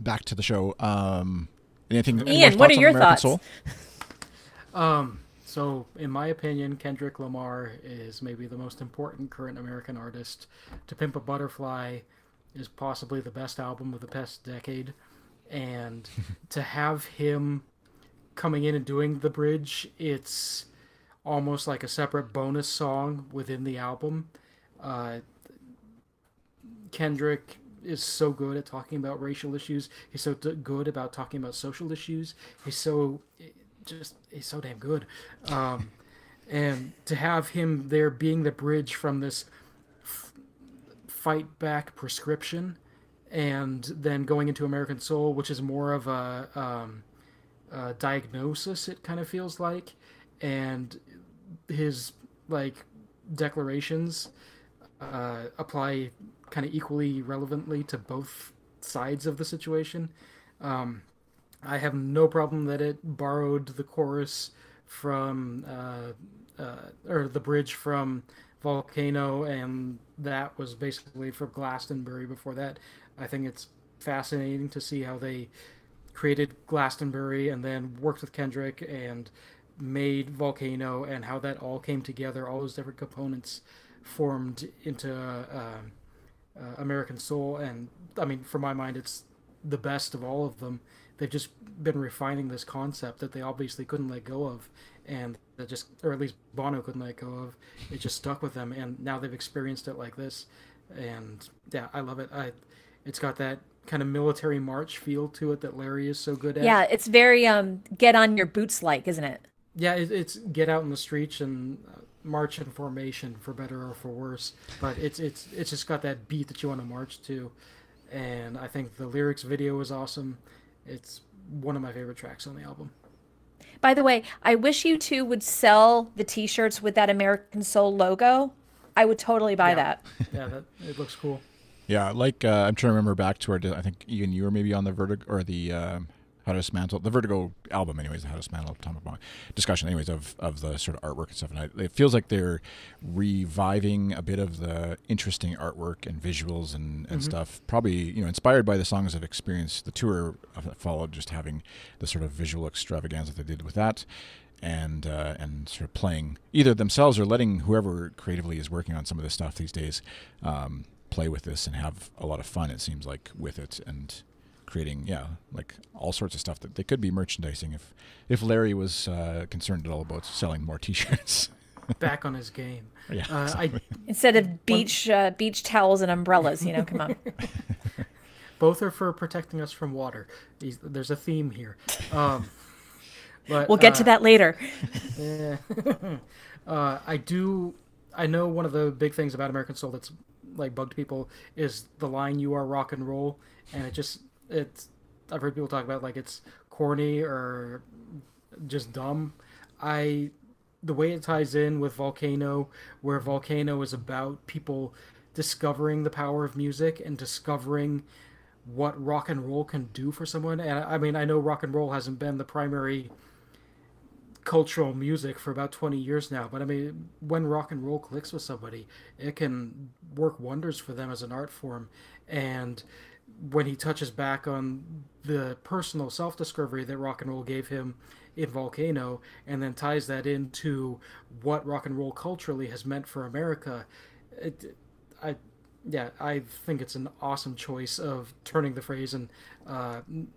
Back to the show. Anything? Ian, what are your thoughts? So in my opinion, Kendrick Lamar is maybe the most important current American artist. To Pimp a Butterfly is possibly the best album of the past decade. And to have him coming in and doing the bridge, it's almost like a separate bonus song within the album. Kendrick is so good at talking about racial issues. He's so good about talking about social issues. He's so damn good. And to have him there being the bridge from this fight back prescription, and then going into American Soul, which is more of a diagnosis, it kind of feels like, and his declarations apply kind of equally relevantly to both sides of the situation. I have no problem that it borrowed the chorus from or the bridge from Volcano, and that was basically from Glastonbury before that. I think it's fascinating to see how they created Glastonbury and then worked with Kendrick and made Volcano, and how that all came together. All those different components formed into American Soul. And I mean, for my mind, it's the best of all of them. They've just been refining this concept that they obviously couldn't let go of, and that just, or at least Bono couldn't let go of. It just stuck with them, and now they've experienced it like this. And yeah, I love it. It's got that kind of military march feel to it that Larry is so good at. Yeah, it's very get on your boots like, isn't it? Yeah, it's get out in the streets and march in formation, for better or for worse. But it's just got that beat that you want to march to, and I think the lyrics video is awesome. It's one of my favorite tracks on the album. By the way, I wish U2 would sell the T-shirts with that American Soul logo. I would totally buy that. Yeah, it looks cool. Yeah, like I'm trying to remember back to I think Ian, you were maybe on the Vertigo or the How to Dismantle the Vertigo album, anyways, the How to Dismantle Atomic Bomb discussion, anyways, of the sort of artwork and stuff. And it feels like they're reviving a bit of the interesting artwork and visuals and stuff. Probably inspired by the Songs of Experience, the tour that followed, just having the sort of visual extravaganza that they did with that. And sort of playing either themselves or letting whoever creatively is working on some of this stuff these days play with this and have a lot of fun, it seems like, with it, and creating like all sorts of stuff that they could be merchandising if Larry was concerned at all about selling more T-shirts. Back on his game. Yeah, exactly. Instead of beach towels and umbrellas, come on. Both are for protecting us from water. There's a theme here. But we'll get to that later. Yeah. I know one of the big things about American Soul that's bugged people is the line "You are rock and roll," and I've heard people talk about it's corny or just dumb. The way it ties in with Volcano, where Volcano is about people discovering the power of music and discovering what rock and roll can do for someone. And I mean, I know rock and roll hasn't been the primary cultural music for about 20 years now, but I mean, when rock and roll clicks with somebody, it can work wonders for them as an art form. And when he touches back on the personal self-discovery that rock and roll gave him in Volcano, and then ties that into what rock and roll culturally has meant for America, I yeah, I think it's an awesome choice of turning the phrase and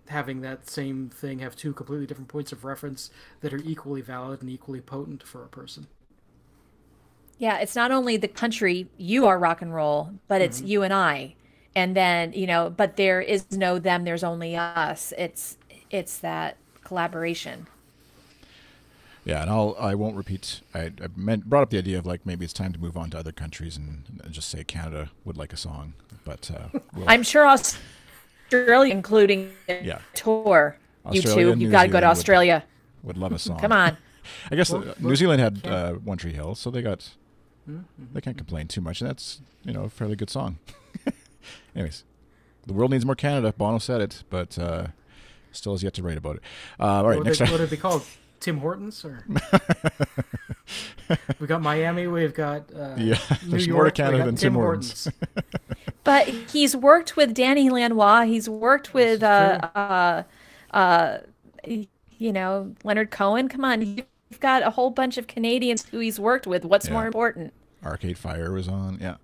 having that same thing have two completely different points of reference that are equally valid and equally potent for a person. Yeah, it's not only the country, you are rock and roll, but it's you and I. And then, but there is no them, there's only us. It's that collaboration. Yeah, and I won't repeat. I brought up the idea of like maybe it's time to move on to other countries and just say Canada would like a song, but I'm sure Australia, including tour. Australia, you've got to go to Australia. Would love a song. Come on. I guess New Zealand had One Tree Hill, so they can't complain too much, and that's a fairly good song. Anyways, the world needs more Canada. Bono said it, but still has yet to write about it. All right, next time. What are they called? Tim Hortons? Or we got Miami. We've got New there's York, more to Canada than Tim Hortons. But he's worked with Danny Lanois. He's worked with Leonard Cohen. Come on, you've got a whole bunch of Canadians who he's worked with. What's more important? Arcade Fire was on. Yeah.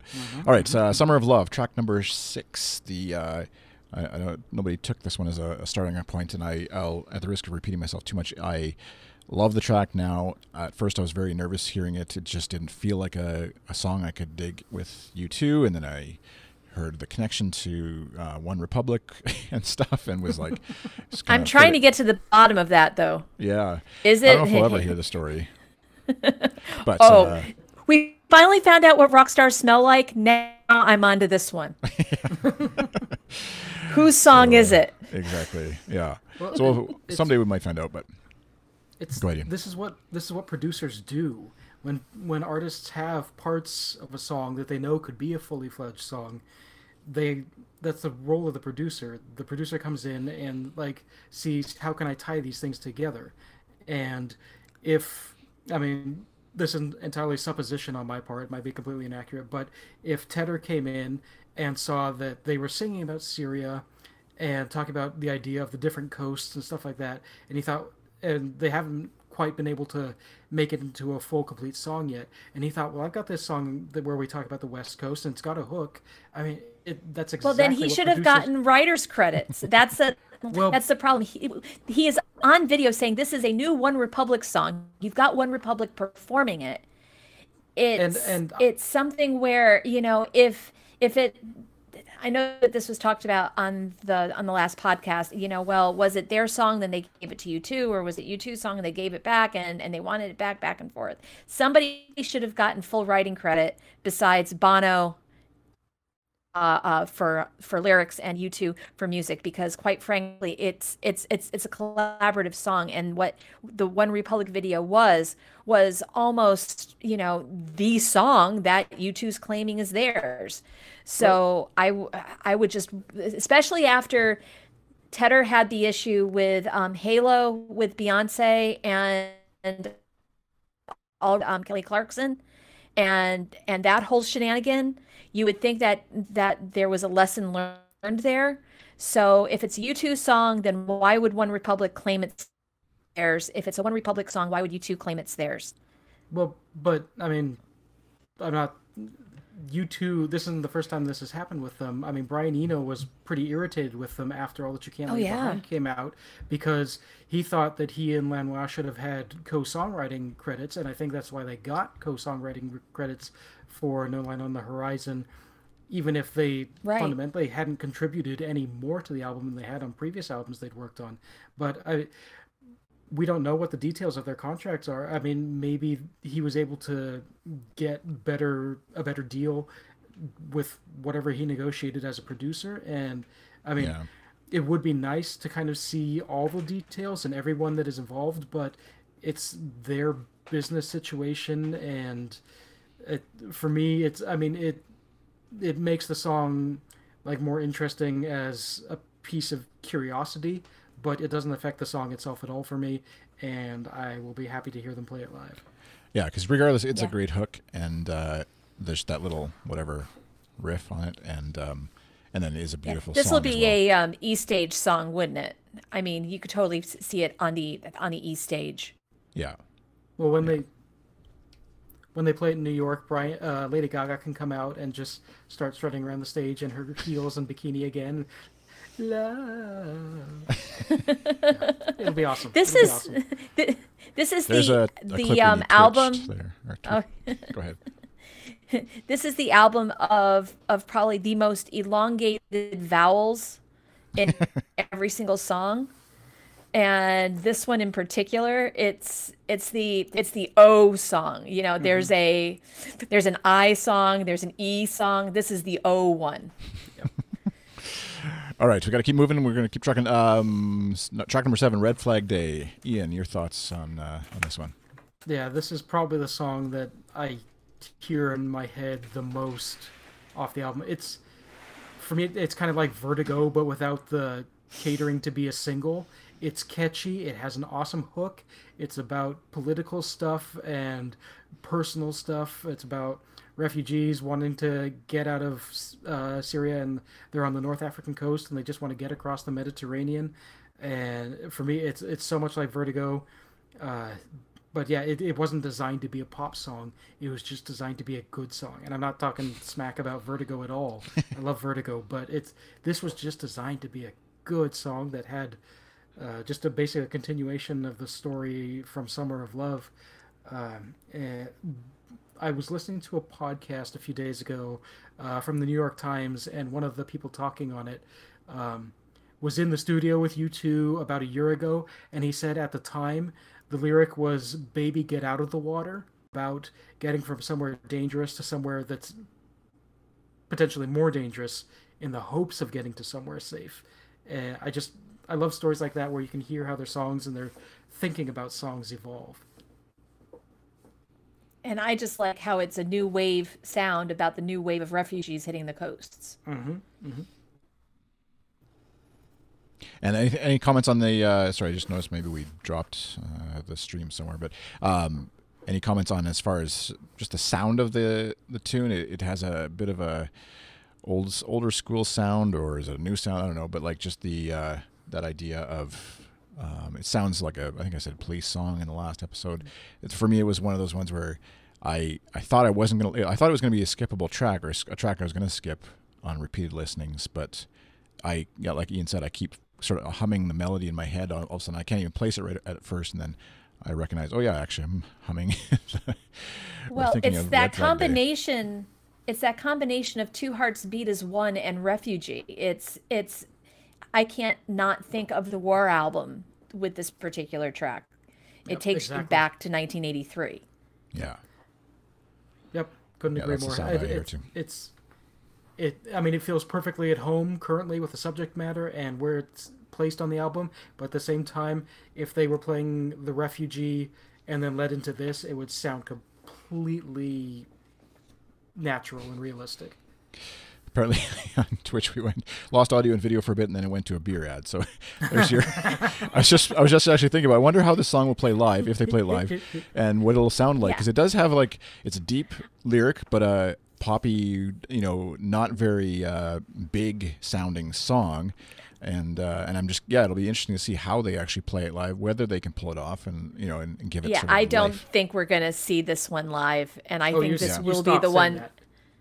All right. Summer of Love, track number 6. I know nobody took this one as a starting point, and I'll, at the risk of repeating myself too much, I love the track now. At first, I was very nervous hearing it. It just didn't feel like a song I could dig with U2, and then I heard the connection to One Republic and stuff, and was like, I'm trying to get to the bottom of that, though. Yeah. Is it? I don't know if we'll ever hear the story. But we finally found out what rock stars smell like. Now I'm onto this one. Whose song is it? Exactly. Yeah. Well, someday we might find out, but go ahead, Ian. This is what producers do. When artists have parts of a song that they know could be a fully fledged song, that's the role of the producer. The producer comes in and sees, how can I tie these things together? And this is entirely supposition on my part, it might be completely inaccurate, but if Tedder came in and saw that they were singing about Syria and talking about the idea of the different coasts and stuff like that, and he thought, and they haven't quite been able to make it into a full, complete song yet, and he thought, well, I've got this song where we talk about the West Coast, and it's got a hook. I mean, that's exactly. Well, then he should have gotten writer's credits. That's the problem. He is on video saying this is a new One Republic song. You've got One Republic performing it. It's something where, if it, I know that this was talked about on the last podcast, well, was it their song, then they gave it to U2, or was it U2's song and they gave it back and they wanted it back and forth? Somebody should have gotten full writing credit besides Bono for lyrics and U2 for music, because quite frankly, it's a collaborative song, and what the One Republic video was almost, the song that U2's claiming is theirs. So I would just, especially after Tedder had the issue with Halo with Beyonce and Kelly Clarkson and that whole shenanigan, you would think that there was a lesson learned there. So if it's a U2 song, then why would One Republic claim it's theirs? If it's a One Republic song, why would U2 claim it's theirs? Well, but I mean, I'm not. U2, this isn't the first time this has happened with them. I mean, Brian Eno was pretty irritated with them after All That You Can't Leave Behind came out, because he thought that he and Lanois should have had co-songwriting credits, and I think that's why they got co-songwriting credits for No Line on the Horizon, even if they fundamentally hadn't contributed any more to the album than they had on previous albums they'd worked on. But we don't know what the details of their contracts are. I mean, maybe he was able to get a better deal with whatever he negotiated as a producer. And I mean, it would be nice to kind of see all the details and everyone that is involved, but it's their business situation. And for me, it makes the song like more interesting as a piece of curiosity, but it doesn't affect the song itself at all for me, and I will be happy to hear them play it live. Yeah, because regardless, it's a great hook, and there's that little whatever riff on it, and then it is a beautiful song. This will be a E stage song, wouldn't it? I mean, you could totally see it on the E stage. Yeah. Well, when they play it in New York, Lady Gaga can come out and just start strutting around the stage in her heels and bikini again. Love. Yeah, it'll be awesome. This is There's a the album. There. Go ahead. This is the album of probably the most elongated vowels in every single song. And this one in particular, it's the O song. You know, there's an I song, there's an E song. This is the O one. Yep. All right, we got to keep moving. We're going to keep trucking. Track number 7, Red Flag Day. Ian, your thoughts on this one? Yeah, this is probably the song that I hear in my head the most off the album. It's, for me, it's kind of like Vertigo, but without the catering to be a single. It's catchy. It has an awesome hook. It's about political stuff and personal stuff. It's about refugees wanting to get out of Syria, and they're on the North African coast, and they just want to get across the Mediterranean. And for me, it's so much like Vertigo. But yeah, it wasn't designed to be a pop song. It was just designed to be a good song. And I'm not talking smack about Vertigo at all. I love Vertigo, but this was just designed to be a good song that had just basically a continuation of the story from Summer of Love. And I was listening to a podcast a few days ago from the New York Times, and one of the people talking on it was in the studio with U2 about a year ago, and he said at the time the lyric was "Baby, get out of the water," about getting from somewhere dangerous to somewhere that's potentially more dangerous in the hopes of getting to somewhere safe. I love stories like that where you can hear how their songs and their thinking about songs evolve. And I just like how it's a new wave sound about the new wave of refugees hitting the coasts. Mm-hmm. Mm-hmm. And any comments on the? Sorry, I just noticed maybe we dropped the stream somewhere. But any comments on as far as just the sound of the tune? It has a bit of a older school sound, or is it a new sound? I don't know. But like just the that idea of it sounds like I think I said police song in the last episode. For me, it was one of those ones where I thought I thought it was gonna be a skippable track, or a track I was gonna skip on repeated listenings, but like Ian said, I keep sort of humming the melody in my head. All of a sudden, I can't even place it right at first, and then I recognize, oh yeah, actually I'm humming. Well, it's that combination. It's that combination of Two Hearts Beat as One and Refugee. It's. I can't not think of the War album with this particular track. It takes you back to 1983. Yeah. Yep, couldn't agree more. I mean, it feels perfectly at home currently with the subject matter and where it's placed on the album, but at the same time, if they were playing The Refugee and then led into this, it would sound completely natural and realistic. Apparently on Twitch we lost audio and video for a bit, and then it went to a beer ad. So there's your. I was just actually thinking about. I wonder how this song will play live, if they play it live, and what it'll sound like, because it does have it's a deep lyric, but a poppy, not very big sounding song, and I'm just it'll be interesting to see how they actually play it live, whether they can pull it off and and give it. Yeah, I don't think we're gonna see this one live, and I think this will be the one.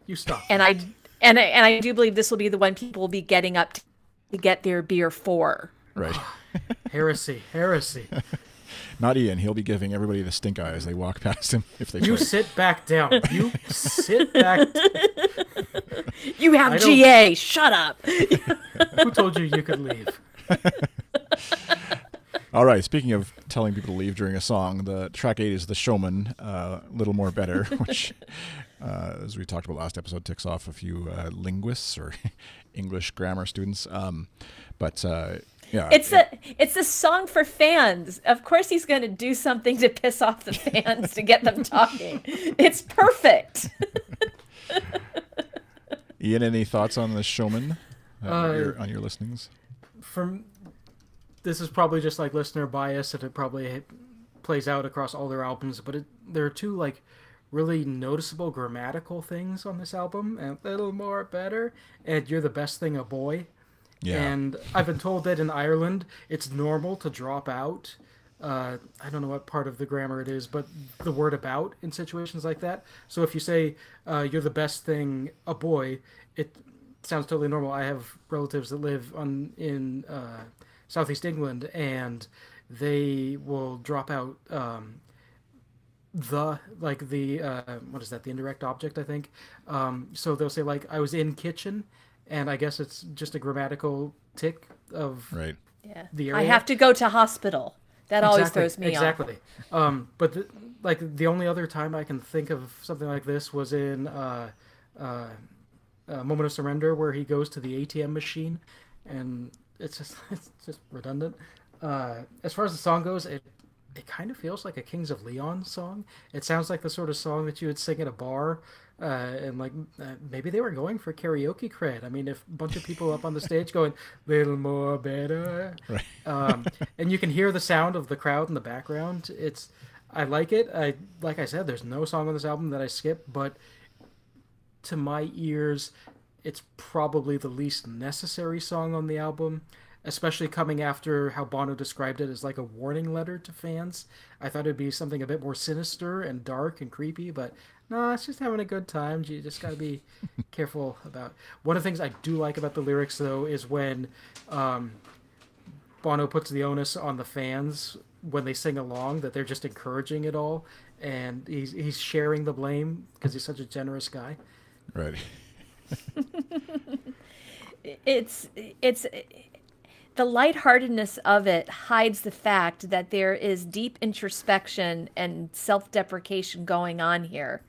You stop. And I do believe this will be the one people will be getting up to get their beer for. Right. Heresy. Not Ian. He'll be giving everybody the stink eye as they walk past him if they. You sit back down. You sit back. You have GA. Shut up. Who told you could leave? All right. Speaking of telling people to leave during a song, the track 8 is "The Showman," Little More Better, which, as we talked about last episode, ticks off a few linguists or English grammar students. Yeah, it's a song for fans. Of course, he's going to do something to piss off the fans to get them talking. It's perfect. Ian, any thoughts on the Showman on your listenings? This is probably just like listener bias, and it probably plays out across all their albums, but there are two like really noticeable grammatical things on this album, and a little more better, and You're the Best Thing a Boy. Yeah. And I've been told that in Ireland it's normal to drop out, I don't know what part of the grammar it is, but the word about in situations like that. So if you say you're the best thing a boy, it sounds totally normal. I have relatives that live in Southeast England, and they will drop out what is that, the indirect object, I think. So they'll say like, I was in kitchen, and I guess it's just a grammatical tick of the area. I have to go to hospital. That always throws me off. Exactly. But the only other time I can think of something like this was in Moment of Surrender, where he goes to the ATM machine, and it's just redundant. As far as the song goes, it kind of feels like a Kings of Leon song. It sounds like the sort of song that you would sing at a bar, and maybe they were going for karaoke cred. I mean, if a bunch of people up on the stage going "Little More Better," right. And you can hear the sound of the crowd in the background. I like it. Like I said, there's no song on this album that I skip, but to my ears, it's probably the least necessary song on the album, especially coming after how Bono described it as like a warning letter to fans. I thought it'd be something a bit more sinister and dark and creepy, but no, it's just having a good time. You just got to be careful about. One of the things I do like about the lyrics, though, is when Bono puts the onus on the fans when they sing along, that they're just encouraging it all, and he's sharing the blame because he's such a generous guy. Right. It's the lightheartedness of it hides the fact that there is deep introspection and self-deprecation going on here.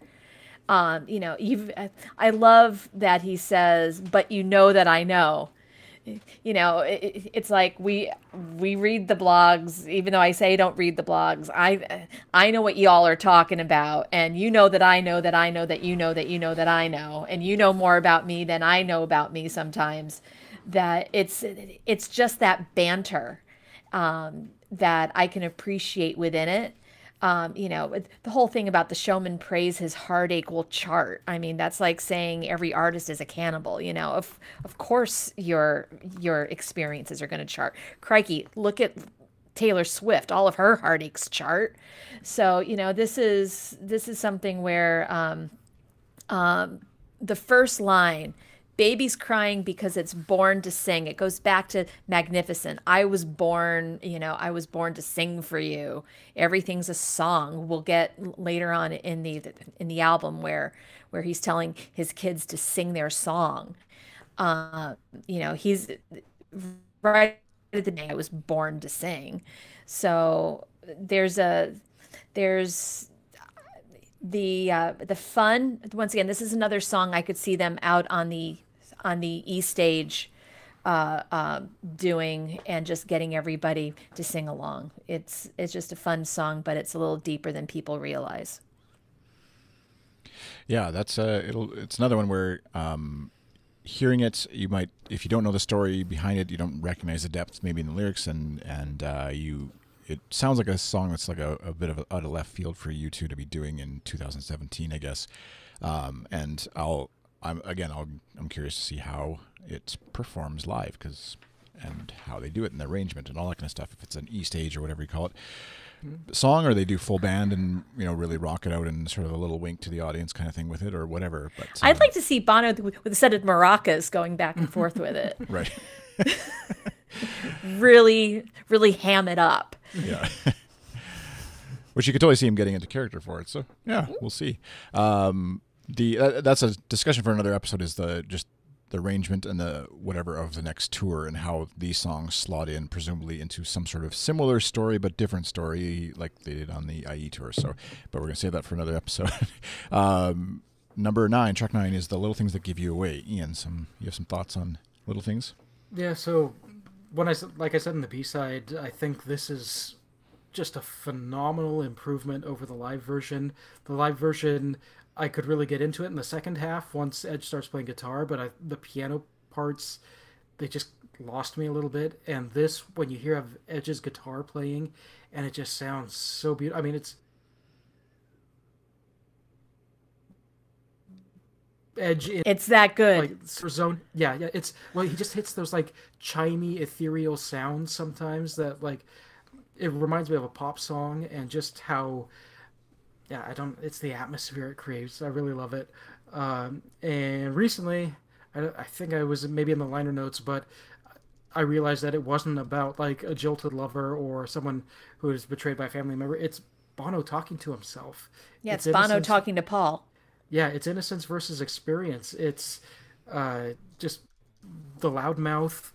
I love that he says, "But you know that I know." It's like we read the blogs, even though I say don't read the blogs. I know what y'all are talking about, and you know that I know that I know that you know that you know that I know, and you know more about me than I know about me sometimes. That it's just that banter that I can appreciate within it. The whole thing about the showman praise his heartache will chart. I mean, that's like saying every artist is a cannibal. Of course your experiences are going to chart. Crikey, look at Taylor Swift. All of her heartaches chart. So this is something where the first line, "Baby's crying because it's born to sing." It goes back to Magnificent. I was born to sing for you. Everything's a song. We'll get later on in the album where he's telling his kids to sing their song. He's right at the day I was born to sing. So there's the fun. Once again, this is another song I could see them out on the E stage doing, and just getting everybody to sing along. It's just a fun song, but it's a little deeper than people realize. Yeah, that's it's another one where hearing it, you might, if you don't know the story behind it, you don't recognize the depth maybe in the lyrics, and it sounds like a song that's like a bit of out of left field for U2 to be doing in 2017, I guess. And I'm curious to see how it performs live, and how they do it in the arrangement and all that kind of stuff. If it's an E stage or whatever you call it, song, or they do full band and really rock it out and sort of a little wink to the audience kind of thing with it, or whatever. But I'd like to see Bono with a set of maracas going back and forth with it. Right. Really, really ham it up. Yeah. Which you could totally see him getting into character for it. So yeah, we'll see. That's a discussion for another episode, is just the arrangement and the whatever of the next tour, and how these songs slot in presumably into some sort of similar story but different story like they did on the IE tour. So, but we're going to save that for another episode. Number 9, track 9, is The Little Things That Give You Away. Ian, you have some thoughts on Little Things? Yeah, so like I said in the B-side, I think this is just a phenomenal improvement over the live version. The live version I could really get into it in the second half once Edge starts playing guitar, but the piano parts, they just lost me a little bit. And this, when you hear of Edge's guitar playing, and it just sounds so beautiful. I mean, it's Edge in It's that good. like zone. Yeah, yeah. It's well, he just hits those like chimey, ethereal sounds sometimes that like it reminds me of a pop song, and just how yeah, I don't. It's the atmosphere it creates. I really love it. And recently, I think I was maybe in the liner notes, but I realized that it wasn't about like a jilted lover or someone who is betrayed by a family member. It's Bono talking to himself. Yeah, it's Bono innocence. talking to Paul. Yeah, it's innocence versus experience. It's just the loudmouth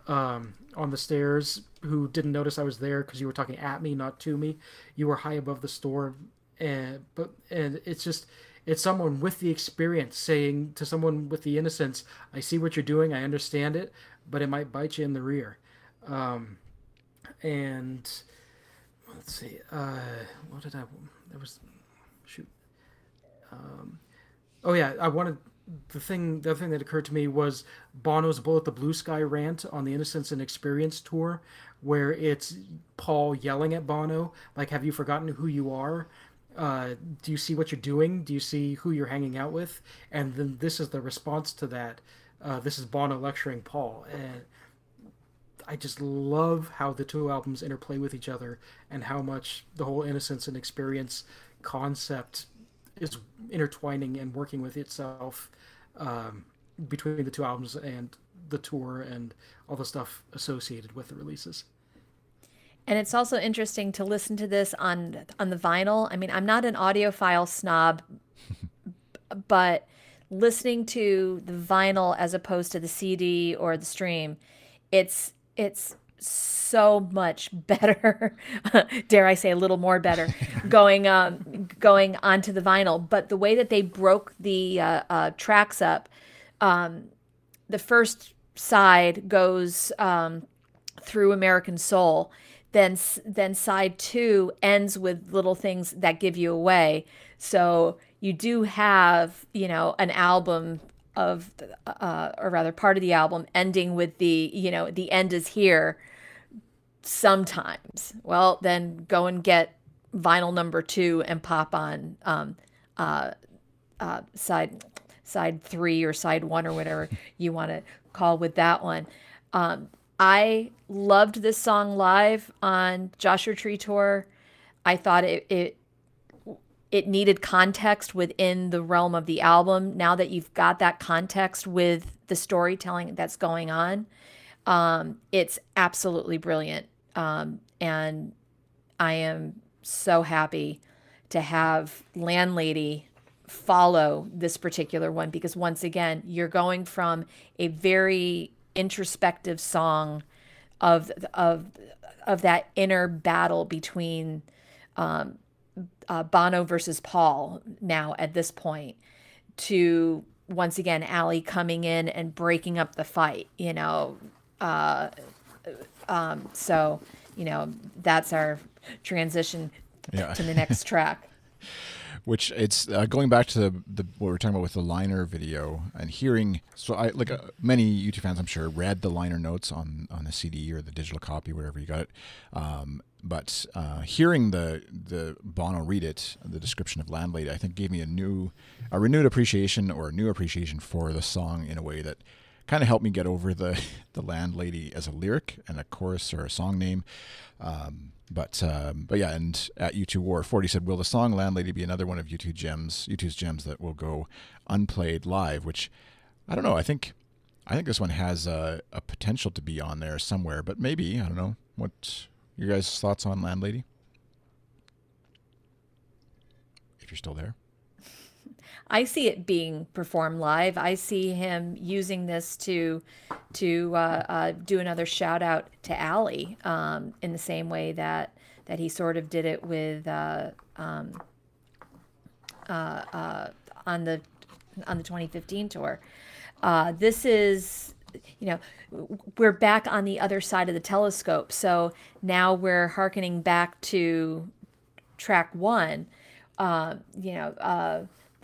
on the stairs who didn't notice I was there because you were talking at me, not to me. You were high above the storm, and it's just it's someone with the experience saying to someone with the innocence, "I see what you're doing. I understand it, but it might bite you in the rear." And let's see, what did I? There was shoot. Oh yeah, I wanted the other thing that occurred to me was Bono's "Bullet the Blue Sky" rant on the Innocence and Experience tour, where it's Paul yelling at Bono, like, "Have you forgotten who you are? Do you see what you're doing? Do you see who you're hanging out with?" And then this is the response to that. This is Bono lecturing Paul, and I just love how the two albums interplay with each other, and how much the whole Innocence and Experience concept is intertwining and working with itself between the two albums and the tour and all the stuff associated with the releases. And it's also interesting to listen to this on the vinyl. I mean, I'm not an audiophile snob, but listening to the vinyl as opposed to the CD or the stream, it's so much better. Dare I say a little more better going onto the vinyl. But the way that they broke the tracks up, the first side goes through American Soul. Then side 2 ends with little things that give you away. So you do have, an album of, or rather part of the album ending with the end is here sometimes. Well, then go and get vinyl number 2 and pop on side 3 or side 1 or whatever you want to call with that one. I loved this song live on Joshua Tree Tour. I thought it needed context within the realm of the album. Now that you've got that context with the storytelling that's going on, it's absolutely brilliant. And I am so happy to have Landlady follow this particular one, because once again, you're going from a very introspective song of that inner battle between Bono versus Paul now at this point, to once again Allie coming in and breaking up the fight, so that's our transition to the next track. Which it's going back to the what we were talking about with the liner video and hearing. So I many U2 fans, I'm sure, read the liner notes on the CD or the digital copy, wherever you got it. But hearing the Bono read it, the description of Landlady, I think gave me a renewed appreciation or a new appreciation for the song in a way that kind of helped me get over the Landlady as a lyric and a chorus or a song name. But yeah, and at U2 War 40 said, "Will the song Landlady be another one of U2's gems that will go unplayed live?" Which I don't know. I think this one has a potential to be on there somewhere, but maybe, I don't know. What your guys' thoughts on Landlady? If you're still there. I see it being performed live. I see him using this to do another shout out to Allie, in the same way that he sort of did it with on the 2015 tour. This is, we're back on the other side of the telescope. So now we're hearkening back to track 1.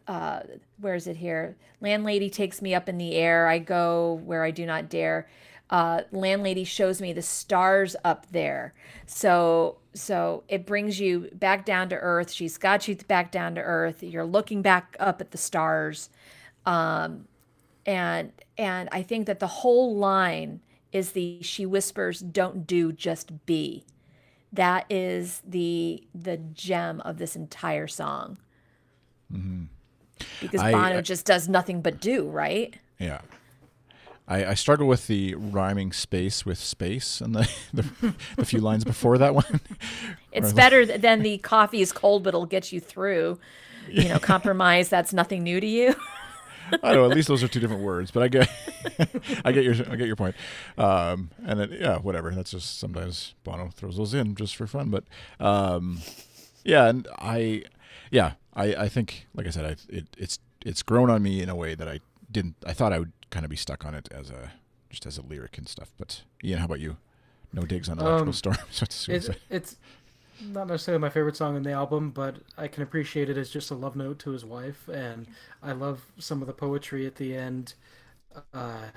where is it here? Landlady takes me up in the air. I go where I do not dare. Landlady shows me the stars up there. So it brings you back down to earth. She's got you back down to earth. You're looking back up at the stars. And I think that the whole line is she whispers, "Don't do, just be." That is the gem of this entire song. Mm-hmm. Because Bono just does nothing but do, right? Yeah. I struggle with the rhyming space with space and the few lines before that one. It's better than the coffee is cold, but it'll get you through. You know, compromise, that's nothing new to you. I don't know. At least those are two different words, but I get your point. And then, yeah, whatever. That's just sometimes Bono throws those in just for fun. But yeah, and I think, like I said, it's grown on me in a way that I didn't. I thought I would kind of be stuck on it as a lyric and stuff. But Ian, how about you? No digs on Electrical Storms. It's not necessarily my favorite song in the album, but I can appreciate it as just a love note to his wife, and I love some of the poetry at the end. One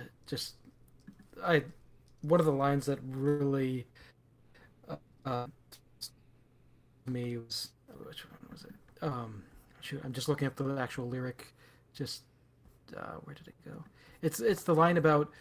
of the lines that really me was, which one was it? I'm just looking up the actual lyric. Just where did it go? It's the line about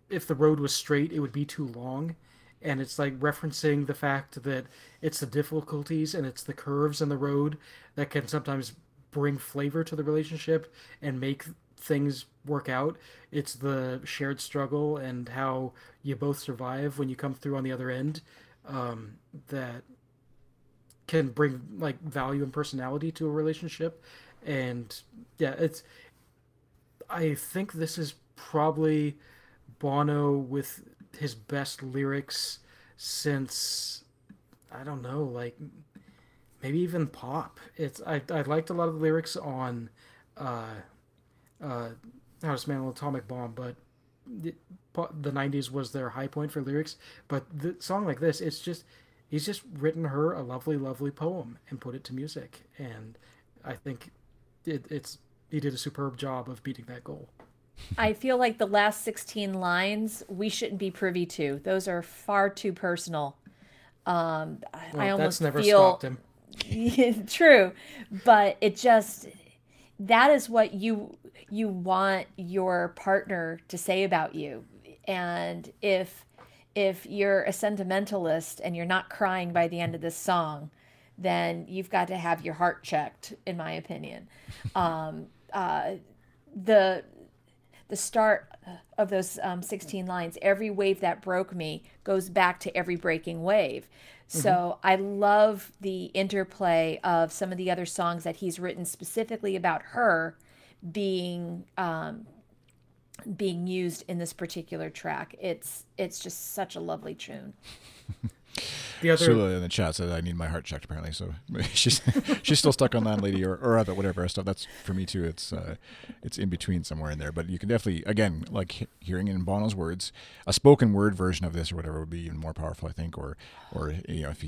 if the road was straight, it would be too long. And it's like referencing the fact that it's the difficulties and it's the curves in the road that can sometimes bring flavor to the relationship and make things work out. It's the shared struggle and how you both survive when you come through on the other end that can bring like value and personality to a relationship. And yeah, I think this is probably Bono with his best lyrics since, I don't know, like maybe even pop. I liked a lot of the lyrics on How to Dismantle an Atomic Bomb, but the 90s was their high point for lyrics. But the song like this, he's just written her a lovely, lovely poem and put it to music, and I think he did a superb job of beating that goal. I feel like the last 16 lines we shouldn't be privy to. Those are far too personal. I almost that's never feel stopped him. True, but that is what you want your partner to say about you. And if you're a sentimentalist and you're not crying by the end of this song, then you've got to have your heart checked, in my opinion. The start of those 16 lines, every wave that broke me goes back to every breaking wave. So I love the interplay of some of the other songs that he's written specifically about her being used in this particular track. It's just such a lovely tune. Sula in the chat said I need my heart checked apparently, so she's still stuck on Landlady or other whatever stuff. That's for me too. It's in between somewhere in there, but you can definitely, again, like hearing it in Bono's words, a spoken word version of this or whatever would be even more powerful, I think. Or you know, if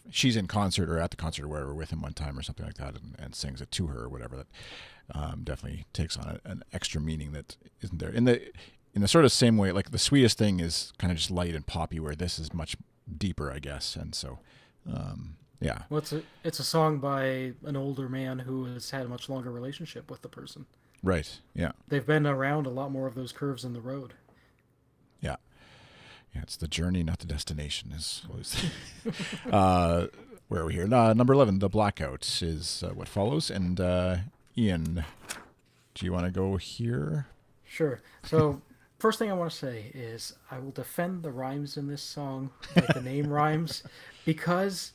she's in concert or at the concert or whatever with him one time or something like that and sings it to her or whatever, that definitely takes on an extra meaning that isn't there in the sort of same way. Like the Sweetest Thing is kind of just light and poppy, where this is much deeper, I guess. And so yeah, well, it's a song by an older man who has had a much longer relationship with the person, right? Yeah, they've been around a lot more of those curves in the road. Yeah, it's the journey, not the destination, is always where are we here? Number 11, The Blackout is what follows. And Ian, do you want to go here? Sure. So first thing I want to say is I will defend the rhymes in this song, like the name rhymes, because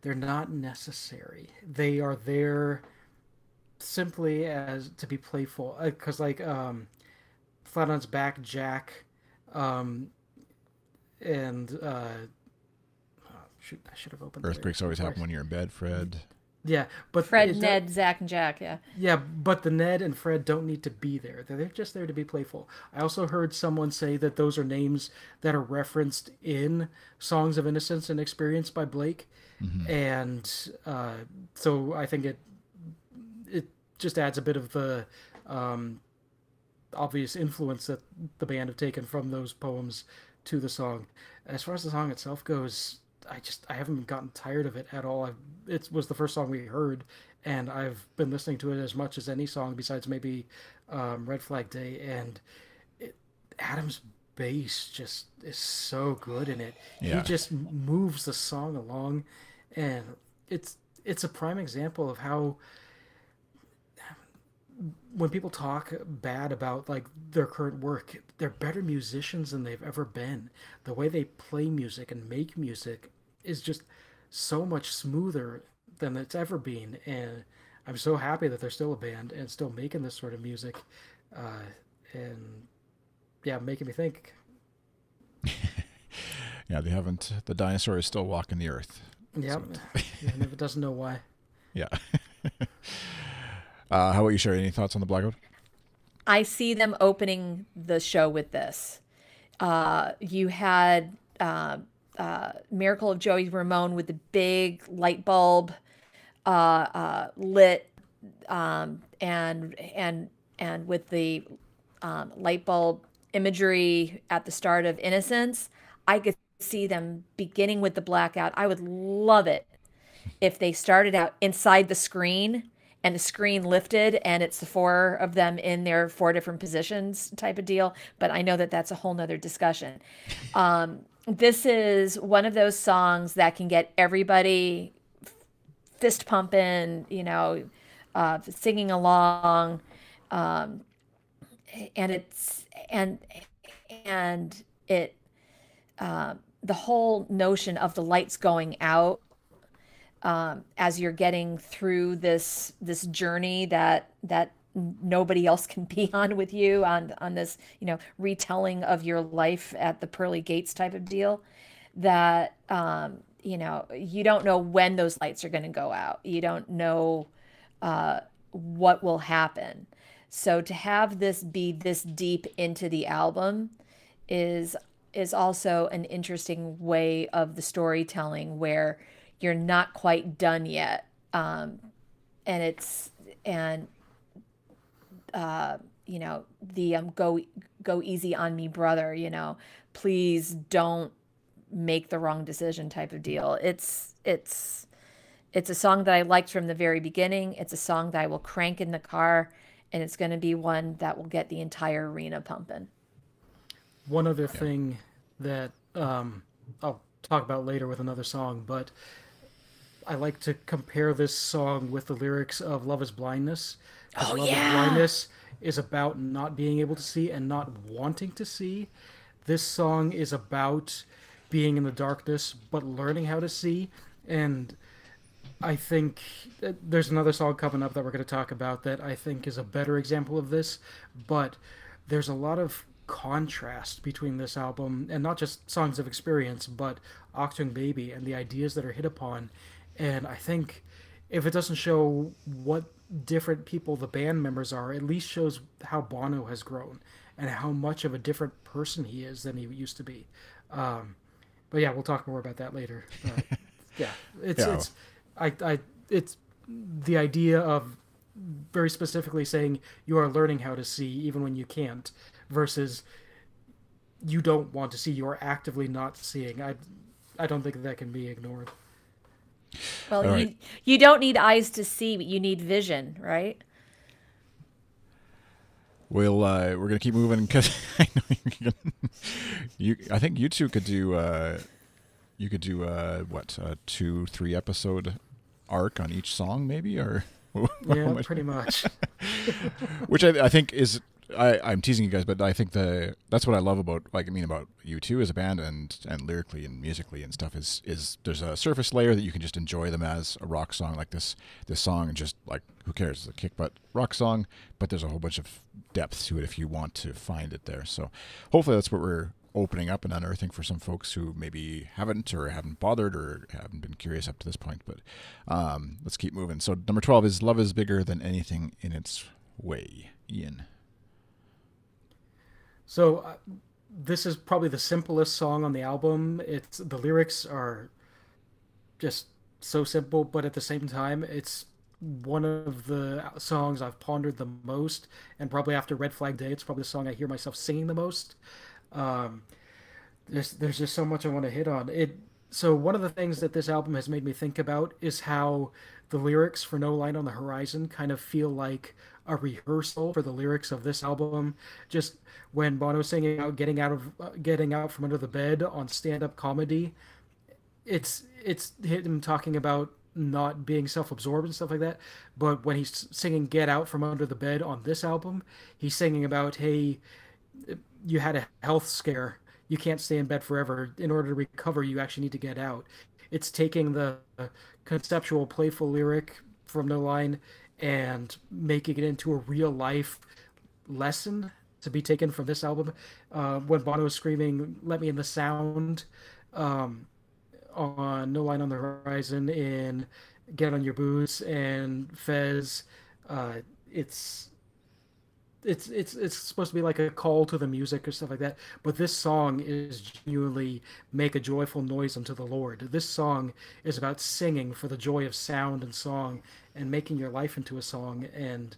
they're not necessary. They are there simply as to be playful. Because Flat on Its Back, Jack, and shoot, I should have opened. Earthquakes always happen when you're in bed, Fred. Yeah, but Fred, Ned, Zach, and Jack. Yeah. Yeah, but the Ned and Fred don't need to be there. They're just there to be playful. I also heard someone say that those are names that are referenced in Songs of Innocence and Experience by Blake, and so I think just adds a bit of the obvious influence that the band have taken from those poems to the song. As far as the song itself goes, I haven't gotten tired of it at all. It was the first song we heard, and I've been listening to it as much as any song besides maybe Red Flag Day. And Adam's bass just is so good in it. Yeah. He just moves the song along, and it's a prime example of how when people talk bad about like their current work, they're better musicians than they've ever been. The way they play music and make music is just so much smoother than it's ever been, and I'm so happy that they're still a band and still making this sort of music, and yeah, making me think. Yeah, they haven't. The dinosaur is still walking the earth. Yeah, So yeah, never doesn't know why. yeah. How about you, Sherry? Any thoughts on the Blackout? I see them opening the show with this. You had Miracle of Joey Ramone with the big light bulb lit, and with the light bulb imagery at the start of Innocence. I could see them beginning with the blackout. I would love it if they started out inside the screen and the screen lifted and it's the four of them in their four different positions type of deal. But I know that that's a whole nother discussion. This is one of those songs that can get everybody fist pumping, singing along. And it the whole notion of the lights going out as you're getting through this journey that nobody else can be on with you on this retelling of your life at the pearly gates type of deal, that you don't know when those lights are going to go out. You don't know what will happen. So to have this be this deep into the album is also an interesting way of the storytelling where you're not quite done yet. The go easy on me, brother, please don't make the wrong decision type of deal. It's a song that I liked from the very beginning. It's a song that I will crank in the car, and it's going to be one that will get the entire arena pumping. One other thing that I'll talk about later with another song, but I like to compare this song with the lyrics of Love is Blindness. Love is Blindness is about not being able to see and not wanting to see. This song is about being in the darkness but learning how to see. And I think there's another song coming up that we're going to talk about that I think is a better example of this, but there's a lot of contrast between this album, and not just Songs of Experience, but Achtung Baby and the ideas that are hit upon. And I think if it doesn't show what different people the band members are, at least shows how Bono has grown and how much of a different person he is than he used to be. But yeah, we'll talk more about that later. Yeah, it's the idea of very specifically saying you are learning how to see even when you can't, versus you don't want to see, you are actively not seeing. I don't think that can be ignored. Well, right. You don't need eyes to see, but you need vision, right? We're gonna keep moving because I know I think you two could do what, a 2-3 episode arc on each song, maybe, or yeah, pretty much. Which I think is. I'm teasing you guys, but I think that's what I love about U2 as a band and lyrically and musically and stuff is there's a surface layer that you can just enjoy them as a rock song like this song, and just like, who cares, it's a kick butt rock song, but there's a whole bunch of depth to it if you want to find it there. So hopefully that's what we're opening up and unearthing for some folks who maybe haven't bothered or haven't been curious up to this point. But let's keep moving. So number 12 is Love is Bigger Than Anything in Its Way. Ian. So this is probably the simplest song on the album. The lyrics are just so simple, but at the same time, it's one of the songs I've pondered the most, and probably after Red Flag Day, it's probably the song I hear myself singing the most. Um, there's just so much I want to hit on it. So one of the things that this album has made me think about is how the lyrics for No Line on the Horizon kind of feel like a rehearsal for the lyrics of this album. Just when Bono's singing out, getting out from under the bed on stand-up comedy, it's him talking about not being self-absorbed and stuff like that. But when he's singing "Get Out from Under the Bed" on this album, he's singing about, hey, you had a health scare. You can't stay in bed forever. In order to recover, you actually need to get out. It's taking the conceptual, playful lyric from No Line and making it into a real life lesson to be taken from this album. When Bono is screaming, "Let me in the sound," um, on No Line on the Horizon, in Get on Your Boots and Fez, uh, it's it's supposed to be like a call to the music or stuff like that, but this song is genuinely make a joyful noise unto the Lord. This song is about singing for the joy of sound and song and making your life into a song. And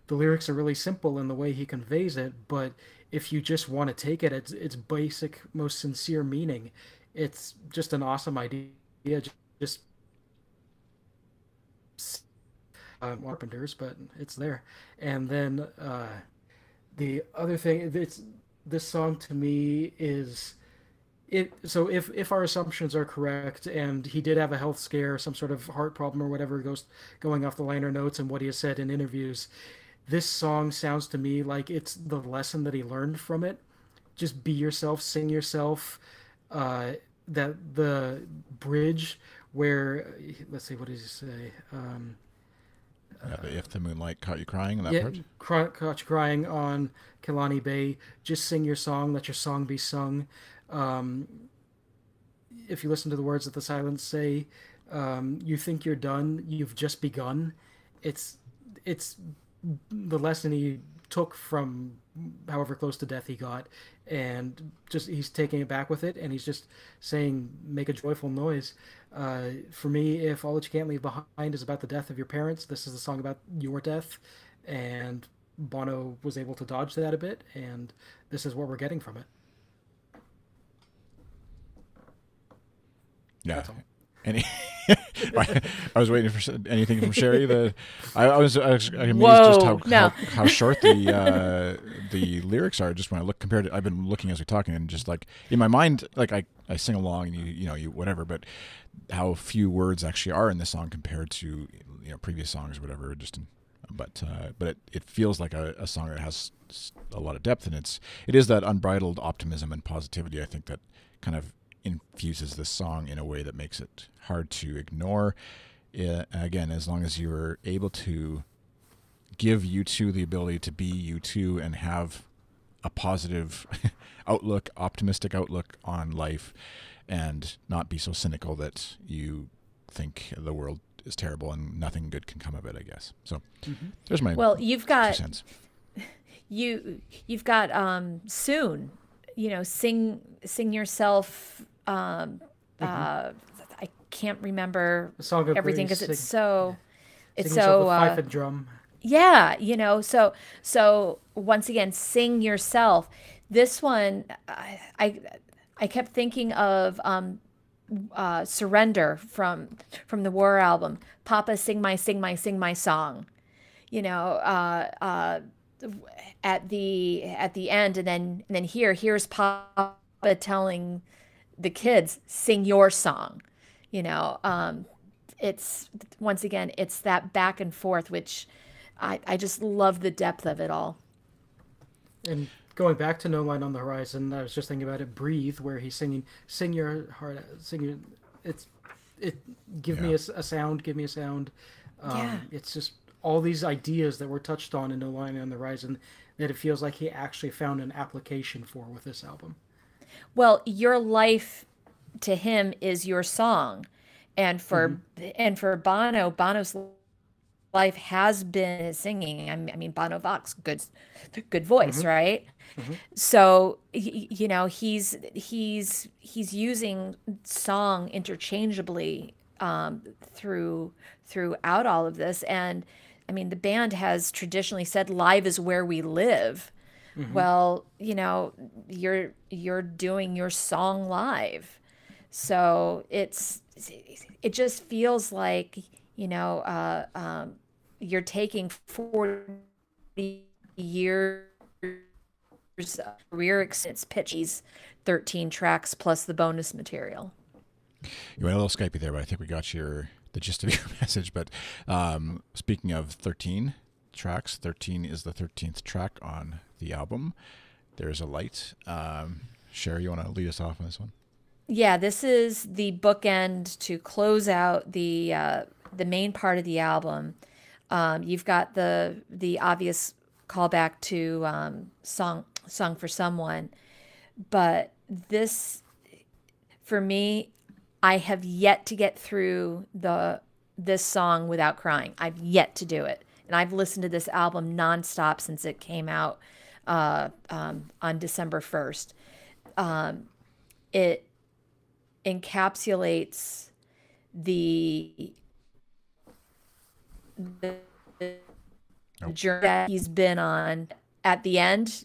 the lyrics are really simple in the way he conveys it, but if you just want to take it at its basic, most sincere meaning, it's just an awesome idea. Just Carpenters, but it's there. And then the other thing, this song to me is it. So if our assumptions are correct, and he did have a health scare, some sort of heart problem or whatever, going off the liner notes and what he has said in interviews, this song sounds to me like it's the lesson that he learned from it. Just be yourself, sing yourself. That the bridge where, let's see, what does he say? If the moonlight caught you crying in that part? Caught you crying on Killarney Bay. Just sing your song. Let your song be sung. If you listen to the words that the silence say, you think you're done. You've just begun. It's the lesson he took from however close to death he got, and just he's taking it back with it, and he's just saying, make a joyful noise. For me, if All That You Can't Leave Behind is about the death of your parents, this is a song about your death, and Bono was able to dodge that a bit, and this is what we're getting from it. Yeah. Any I was waiting for anything from Sherry. I was amazed just how short the lyrics are. Just when I look compared to, I've been looking as we're talking, and just like in my mind, like I sing along and you whatever, but how few words actually are in this song compared to previous songs or whatever. But it feels like a song that has a lot of depth, and it is that unbridled optimism and positivity, I think, that kind of infuses this song in a way that makes it hard to ignore. Again, as long as you're able to give U2 the ability to be U2 and have a positive outlook, optimistic outlook on life, and not be so cynical that you think the world is terrible and nothing good can come of it, I guess. So there's my you've got 2 cents. You've got soon, sing yourself. I can't remember everything because it's so fife and drum. Yeah, so once again, sing yourself. This one, I kept thinking of Surrender from the War album. Papa, sing my song. At the end, and then here's Papa telling the kids, sing your song. It's once again, it's that back and forth, which I just love the depth of it all. And going back to No Line on the Horizon, I was just thinking about it. Breathe, where he's singing, sing your heart out, give me a sound, give me a sound. It's just all these ideas that were touched on in No Line on the Horizon that it feels like he actually found an application for with this album. Well, your life to him is your song, and for Bono's life has been his singing. I mean, Bono Vox, good voice, right? So he's using song interchangeably throughout all of this. And I mean, the band has traditionally said live is where we live. Well, you know, you're doing your song live. So it just feels like, you know, you're taking 40 years of career experience, pitches 13 tracks plus the bonus material. You went a little Skypey there, but I think we got the gist of your message. But speaking of 13 tracks, 13 is the 13th track on the album. There's a Light. Sherry, you want to lead us off on this one? Yeah, this is the bookend to close out the main part of the album. You've got the obvious callback to Song for Someone, but this, for me, I have yet to get through this song without crying. I've yet to do it, and I've listened to this album nonstop since it came out on December 1st. It encapsulates the journey that he's been on. At the end,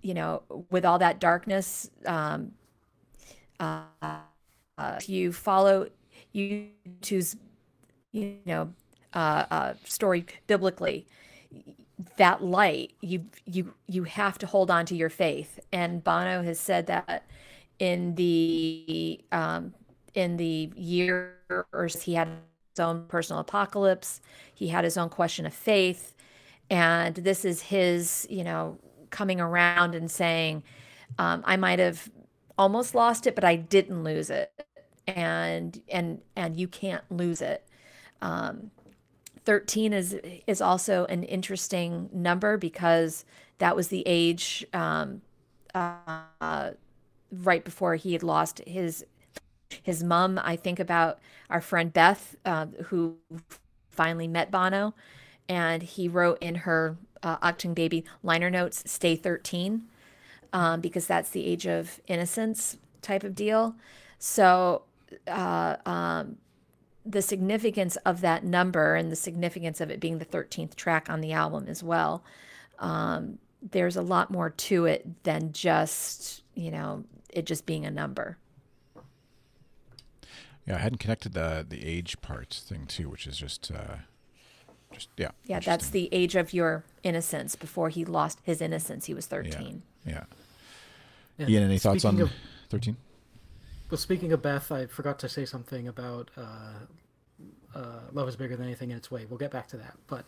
you know, with all that darkness, if you follow U2's, you know, story biblically, that light, you have to hold on to your faith. And Bono has said that in the year or he had his own personal apocalypse, he had his own question of faith, and this is his, you know, coming around and saying, I might have almost lost it, but I didn't lose it, and you can't lose it. 13 is also an interesting number because that was the age right before he had lost his mom. I think about our friend Beth, who finally met Bono, and he wrote in her Achtung Baby liner notes, "Stay 13," because that's the age of innocence type of deal. So the significance of that number and the significance of it being the 13th track on the album as well, there's a lot more to it than just, you know, it just being a number. Yeah, I hadn't connected the age part thing too, which is just yeah. Yeah, that's the age of your innocence. Before he lost his innocence, he was 13. Yeah. Ian, any thoughts on 13? Well, speaking of Beth, I forgot to say something about Love is Bigger Than Anything in Its Way. We'll get back to that. But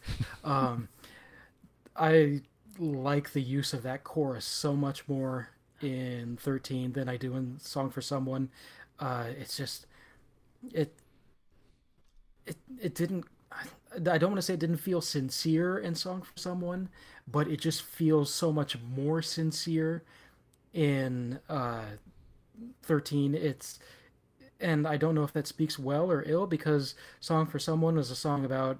I like the use of that chorus so much more in 13 than I do in Song for Someone. It's just, it didn't, I don't want to say it didn't feel sincere in Song for Someone, but it just feels so much more sincere in 13. And I don't know if that speaks well or ill, because Song for Someone was a song about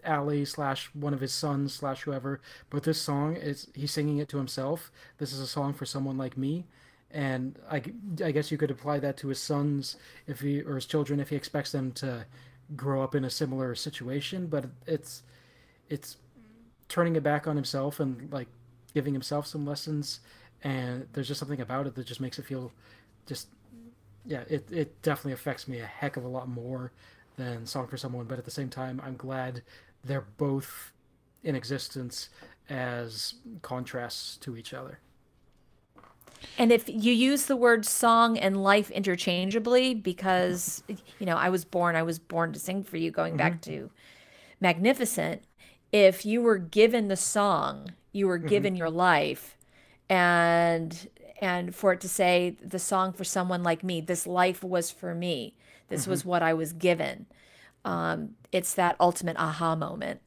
Ali / one of his sons / whoever, but this song he's singing it to himself. This is a song for someone like me, and I guess you could apply that to his sons or his children if he expects them to grow up in a similar situation. But it's turning it back on himself and like giving himself some lessons, and there's just something about it that just makes it feel just, yeah, it definitely affects me a heck of a lot more than Song for Someone. But at the same time, I'm glad they're both in existence as contrasts to each other. And if you use the word song and life interchangeably, because, you know, I was born to sing for you, going back to Magnificent. If you were given the song, you were given your life, and for it to say the song for someone like me, this life was for me. This was what I was given. It's that ultimate aha moment.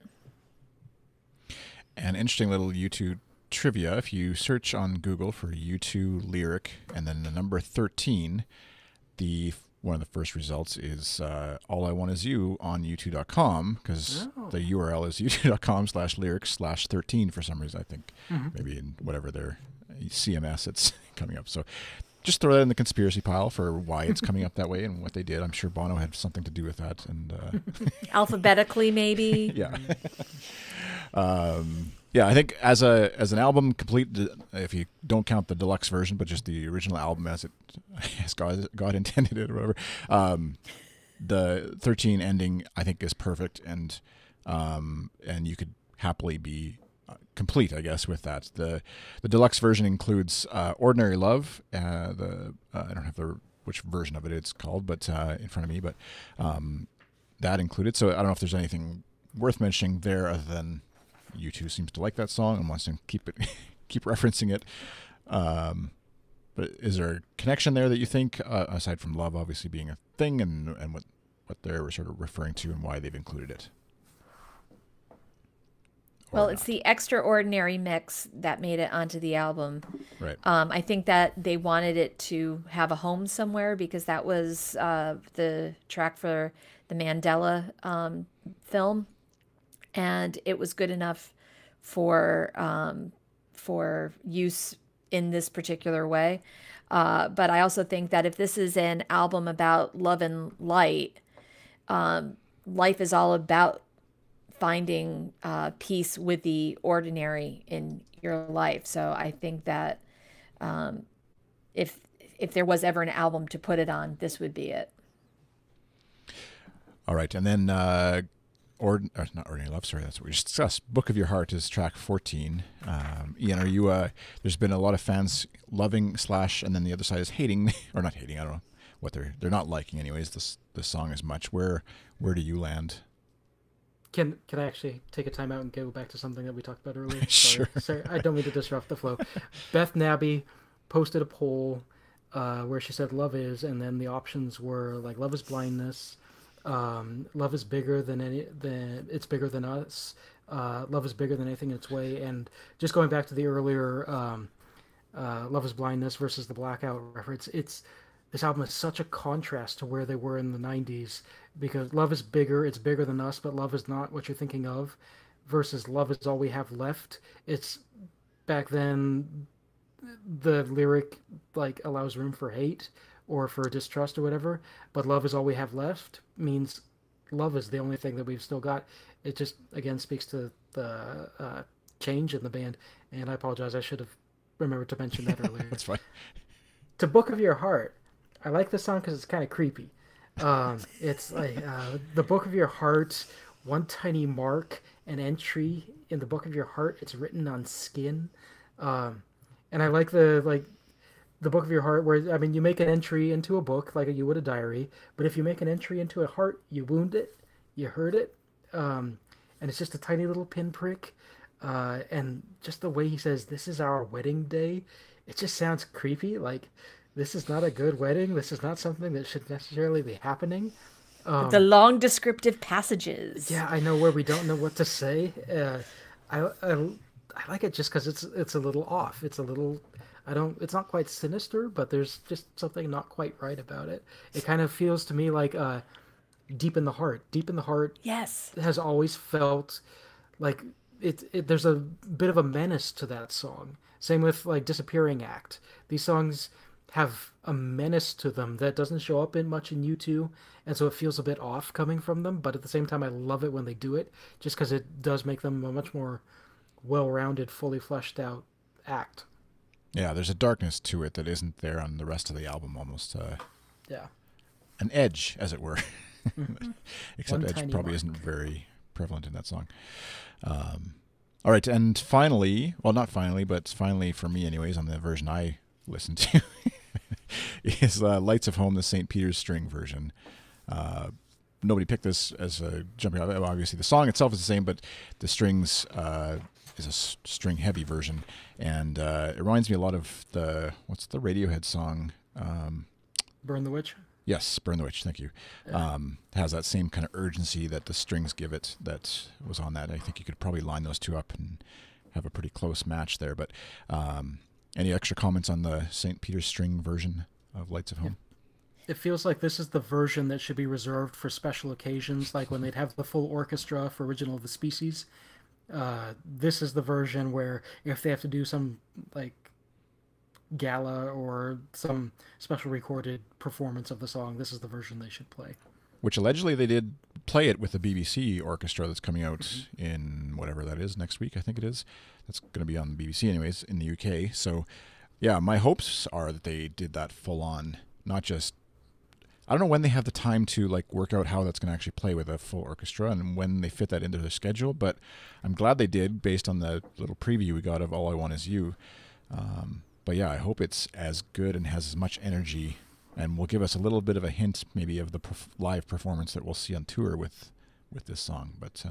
An interesting little U2 trivia. If you search on Google for U2 lyric and then the number 13, one of the first results is All I Want Is You on U2.com, because the URL is U2.com/lyrics/13 for some reason, I think. Maybe in whatever their CMS it's coming up. So just throw that in the conspiracy pile for why it's coming up that way and what they did. I'm sure Bono had something to do with that. And Alphabetically, maybe. yeah. Yeah, I think as an album complete, if you don't count the deluxe version, but just the original album as God intended it or whatever, the 13 ending I think is perfect, and you could happily be complete, I guess, with that. The deluxe version includes Ordinary Love. I don't have which version of it it's called, but in front of me, but that included. So I don't know if there's anything worth mentioning there other than U2 seems to like that song and wants to keep referencing it. But is there a connection there that you think, aside from love obviously being a thing, and what they're sort of referring to and why they've included it? Well, it's the extraordinary mix that made it onto the album. Right. I think that they wanted it to have a home somewhere because that was the track for the Mandela film, and it was good enough for use in this particular way. But I also think that if this is an album about love and light, life is all about finding peace with the ordinary in your life. So I think that if there was ever an album to put it on, this would be it. All right, and then not Ordinary Love, sorry, that's what we just discussed. Book of Your Heart is track 14. Ian, are you? There's been a lot of fans loving / and then the other side is hating, or not hating. I don't know what they're not liking. Anyways, this song as much. Where do you land? Can I actually take a time out and go back to something that we talked about earlier? Sure. Sorry, I don't mean to disrupt the flow. Beth Nabby posted a poll where she said love is, and then the options were like love is blindness, love is bigger than it's bigger than us, love is bigger than anything in its way, and just going back to the earlier love is blindness versus the blackout reference, this album is such a contrast to where they were in the 90s, because love is bigger, it's bigger than us, but love is not what you're thinking of, versus love is all we have left. It's back then the lyric like allows room for hate or for distrust or whatever, but love is all we have left means love is the only thing that we've still got. It just again speaks to the change in the band, and I apologize, I should have remembered to mention that earlier. That's fine. To Book of Your Heart, I like this song because it's kind of creepy. It's like the Book of Your Heart, one tiny mark, an entry in the Book of Your Heart. It's written on skin, and I like the Book of Your Heart, where I mean you make an entry into a book like you would a diary, but if you make an entry into a heart, you wound it, you hurt it, and it's just a tiny little pinprick, and just the way he says this is our wedding day, it just sounds creepy. Like, this is not a good wedding. This is not something that should necessarily be happening. The long descriptive passages. Yeah, I know, where we don't know what to say. I like it just because it's a little off. It's a little, it's not quite sinister, but there's just something not quite right about it. It kind of feels to me like Deep in the Heart. Deep in the Heart. Yes. Has always felt like there's a bit of a menace to that song. Same with like Disappearing Act. These songs have a menace to them that doesn't show up much in U2, and so it feels a bit off coming from them, but at the same time I love it when they do it, just because it does make them a much more well-rounded, fully fleshed out act. Yeah, there's a darkness to it that isn't there on the rest of the album, almost yeah, an edge, as it were. Except One edge tiny probably mark. isn't very prevalent in that song. All right, and finally, well, not finally, but finally for me anyways, on the version I listened to, is Lights of Home, the St. Peter's string version. Nobody picked this as a jumping out. Obviously, the song itself is the same, but the strings is a string-heavy version, and it reminds me a lot of what's the Radiohead song? Burn the Witch. Yes, Burn the Witch, thank you. Has that same kind of urgency that the strings give it that was on that. I think you could probably line those two up and have a pretty close match there. But any extra comments on the St. Peter's string version of Lights of Home? It feels like this is the version that should be reserved for special occasions, like when they'd have the full orchestra for Original of the Species. This is the version where if they have to do some like gala or some special recorded performance of the song, this is the version they should play. Which allegedly they did play it with the BBC orchestra that's coming out in whatever that is next week, I think it is. That's going to be on the BBC anyways in the UK. So, yeah, my hopes are that they did that full on, not just... I don't know when they have the time to like work out how that's going to actually play with a full orchestra and when they fit that into their schedule, but I'm glad they did based on the little preview we got of All I Want Is You. But yeah, I hope it's as good and has as much energy and will give us a little bit of a hint maybe of the live performance that we'll see on tour with this song. But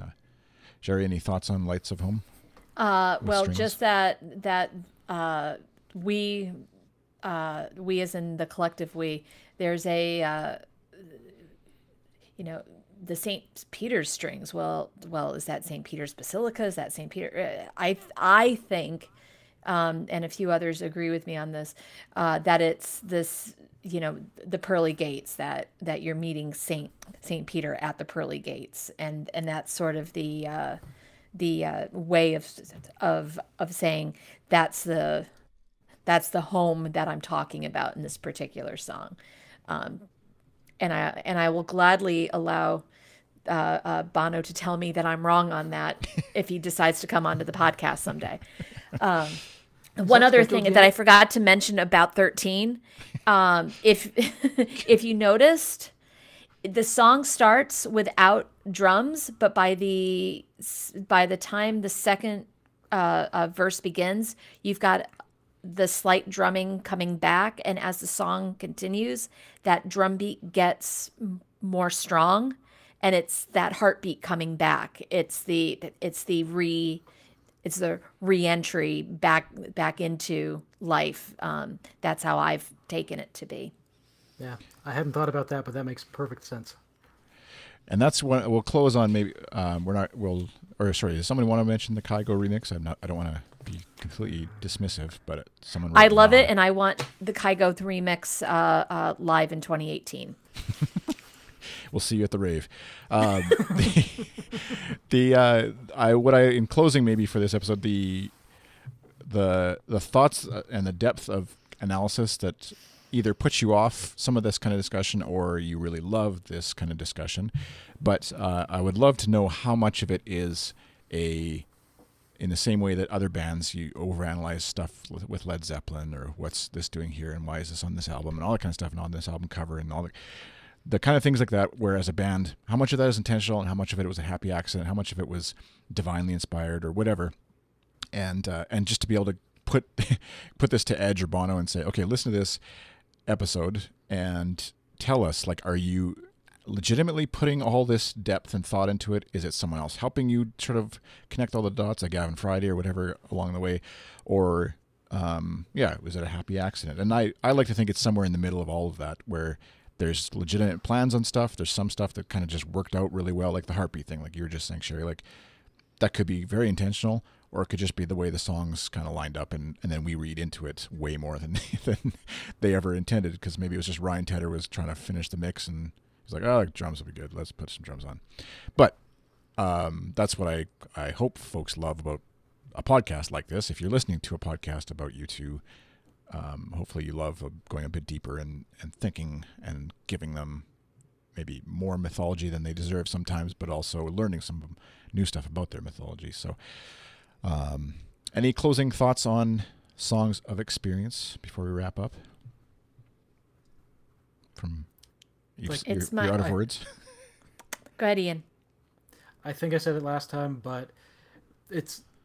Sherry, any thoughts on Lights of Home? Well, strings? just that we as in the collective we, there's a the St. Peter's strings. Well, is that St. Peter's Basilica? Is that St. Peter? I think, and a few others agree with me on this, that it's this, the pearly gates, that you're meeting St. Peter at the pearly gates, and that's sort of the way of saying that's the home that I'm talking about in this particular song. And I will gladly allow Bono to tell me that I'm wrong on that if he decides to come onto the podcast someday. One other thing that I forgot to mention about 13, if you noticed, the song starts without drums, but by the time the second verse begins, you've got the slight drumming coming back, and as the song continues, that drum beat gets more strong, and it's that heartbeat coming back. It's the re-entry back into life. That's how I've taken it to be. Yeah, I hadn't thought about that, but that makes perfect sense. And that's what we'll close on. Maybe does somebody want to mention the Kygo remix? I don't want to be completely dismissive, but someone. I love it, and I want the Kygo remix live in 2018. We'll see you at the rave. In closing maybe for this episode, the thoughts and the depth of analysis that either puts you off some of this kind of discussion or you really love this kind of discussion. But I would love to know how much of it is in the same way that other bands, you overanalyze stuff with Led Zeppelin, or what's this doing here and why is this on this album and all that kind of stuff, and on this album cover and all the kind of things like that, where as a band, how much of that is intentional and how much of it was a happy accident, how much of it was divinely inspired or whatever. And just to be able to put this to Edge or Bono and say, okay, listen to this episode and tell us, like, are you legitimately putting all this depth and thought into it? Is it someone else helping you sort of connect all the dots, like Gavin Friday or whatever along the way? Or, was it a happy accident? And I like to think it's somewhere in the middle of all of that, where there's legitimate plans on stuff. There's some stuff that kind of just worked out really well, like the heartbeat thing, like you were just saying, Sherry. Like, that could be very intentional, or it could just be the way the songs kind of lined up, and then we read into it way more than they ever intended, because maybe it was just Ryan Tedder was trying to finish the mix, and he's like, oh, drums will be good. Let's put some drums on. But that's what I hope folks love about a podcast like this. If you're listening to a podcast about U2, hopefully you love going a bit deeper and thinking and giving them maybe more mythology than they deserve sometimes, but also learning some new stuff about their mythology. So any closing thoughts on Songs of Experience before we wrap up? You're out of words. Go ahead, Ian. I think I said it last time, but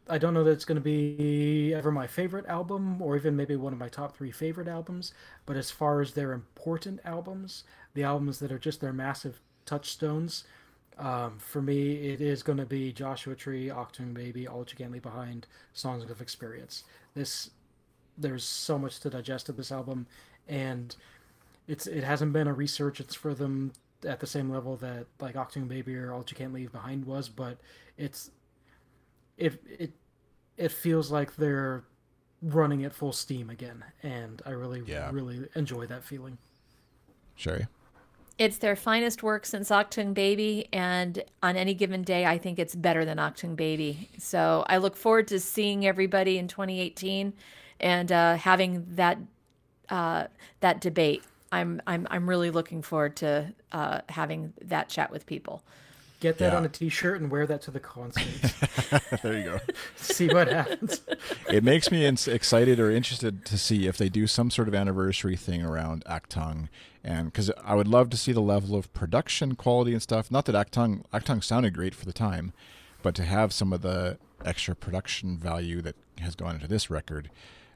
I don't know that it's going to be ever my favorite album, or even maybe one of my top 3 favorite albums. But as far as their important albums, the albums that are just their massive touchstones, for me, it is going to be Joshua Tree, Octung Baby, All That You Can't Leave Behind, Songs of Experience. There's so much to digest of this album, and it hasn't been a resurgence for them at the same level that like Octung Baby or All That You Can't Leave Behind was, but it feels like they're running at full steam again, and I really enjoy that feeling. Sherry? It's their finest work since Octung Baby, and on any given day, I think it's better than Octung Baby. So I look forward to seeing everybody in 2018 and having that debate. I'm really looking forward to having that chat with people. Get that on a T-shirt and wear that to the concert. There you go. See what happens. It makes me excited or interested to see if they do some sort of anniversary thing around Actung, and because I would love to see the level of production quality and stuff. Not that Actung sounded great for the time, but to have some of the extra production value that has gone into this record,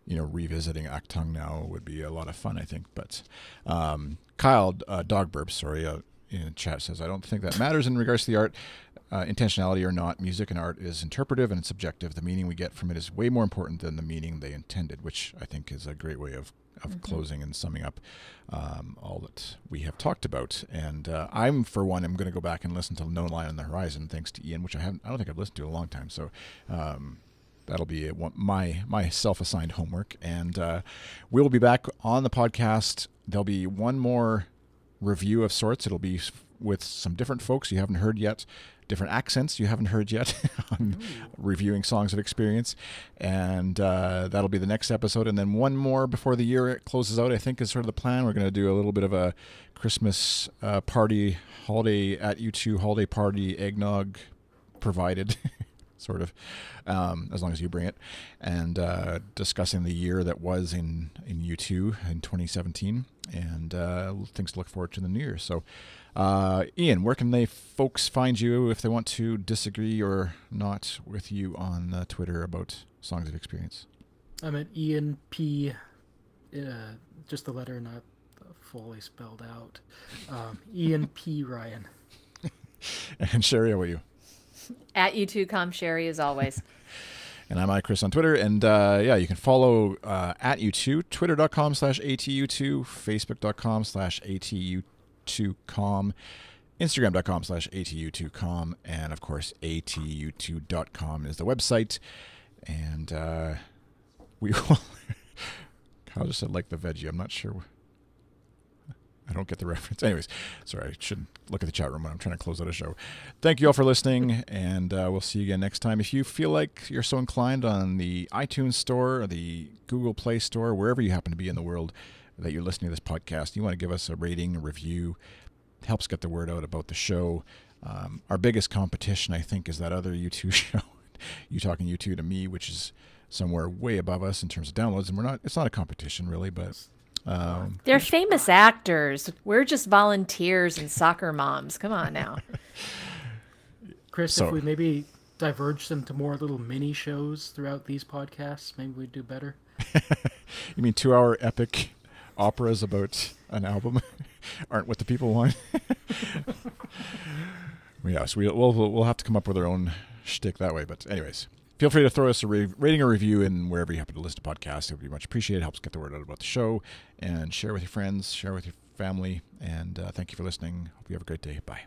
revisiting Actung now would be a lot of fun, I think. But Kyle Dog Burp, sorry. In chat says, I don't think that matters in regards to the art, intentionality or not. Music and art is interpretive and subjective. The meaning we get from it is way more important than the meaning they intended, which I think is a great way of closing and summing up all that we have talked about. And I'm, for one, I'm going to go back and listen to No Line on the Horizon, thanks to Ian, which I don't think I've listened to in a long time. So that'll be my self-assigned homework. And we'll be back on the podcast. There'll be one more review of sorts. It'll be with some different folks you haven't heard yet, different accents you haven't heard yet on reviewing songs of experience, and that'll be the next episode. And then one more before the year closes out, I think, is sort of the plan. We're going to do a little bit of a Christmas party, holiday at U2 holiday party, eggnog provided sort of, as long as you bring it, and discussing the year that was in U2 in 2017, and things to look forward to in the new year. So, Ian, where can folks find you if they want to disagree or not with you on Twitter about Songs of Experience? I'm at Ian P, just the letter, not fully spelled out. Ian P. Ryan. And Sherry, how about you? At U2.com, Sherry, as always. And I'm iChris on Twitter. And you can follow at U2, twitter.com/ATU2, facebook.com/ATU2com, instagram.com/ATU2com, and of course, ATU2.com is the website. And we will. Kyle just said like the veggie. I'm not sure. I don't get the reference. Anyways, sorry, I should look at the chat room when I'm trying to close out a show. Thank you all for listening, and we'll see you again next time. If you feel like you're so inclined on the iTunes Store or the Google Play Store, wherever you happen to be in the world that you're listening to this podcast, you want to give us a rating, a review, helps get the word out about the show. Our biggest competition, I think, is that other U2 show, You Talking U2 to Me, which is somewhere way above us in terms of downloads, and it's not a competition really, but... They're famous actors. We're just volunteers and soccer moms. Come on now. Chris, if we maybe diverge them to more little mini shows throughout these podcasts, maybe we'd do better. You mean 2-hour epic operas about an album aren't what the people want? Yes, we'll have to come up with our own shtick that way. But anyways, feel free to throw us a rating or review in wherever you happen to listen to podcasts. It would be much appreciated. It helps get the word out about the show. And share with your friends, share with your family. And thank you for listening. Hope you have a great day. Bye.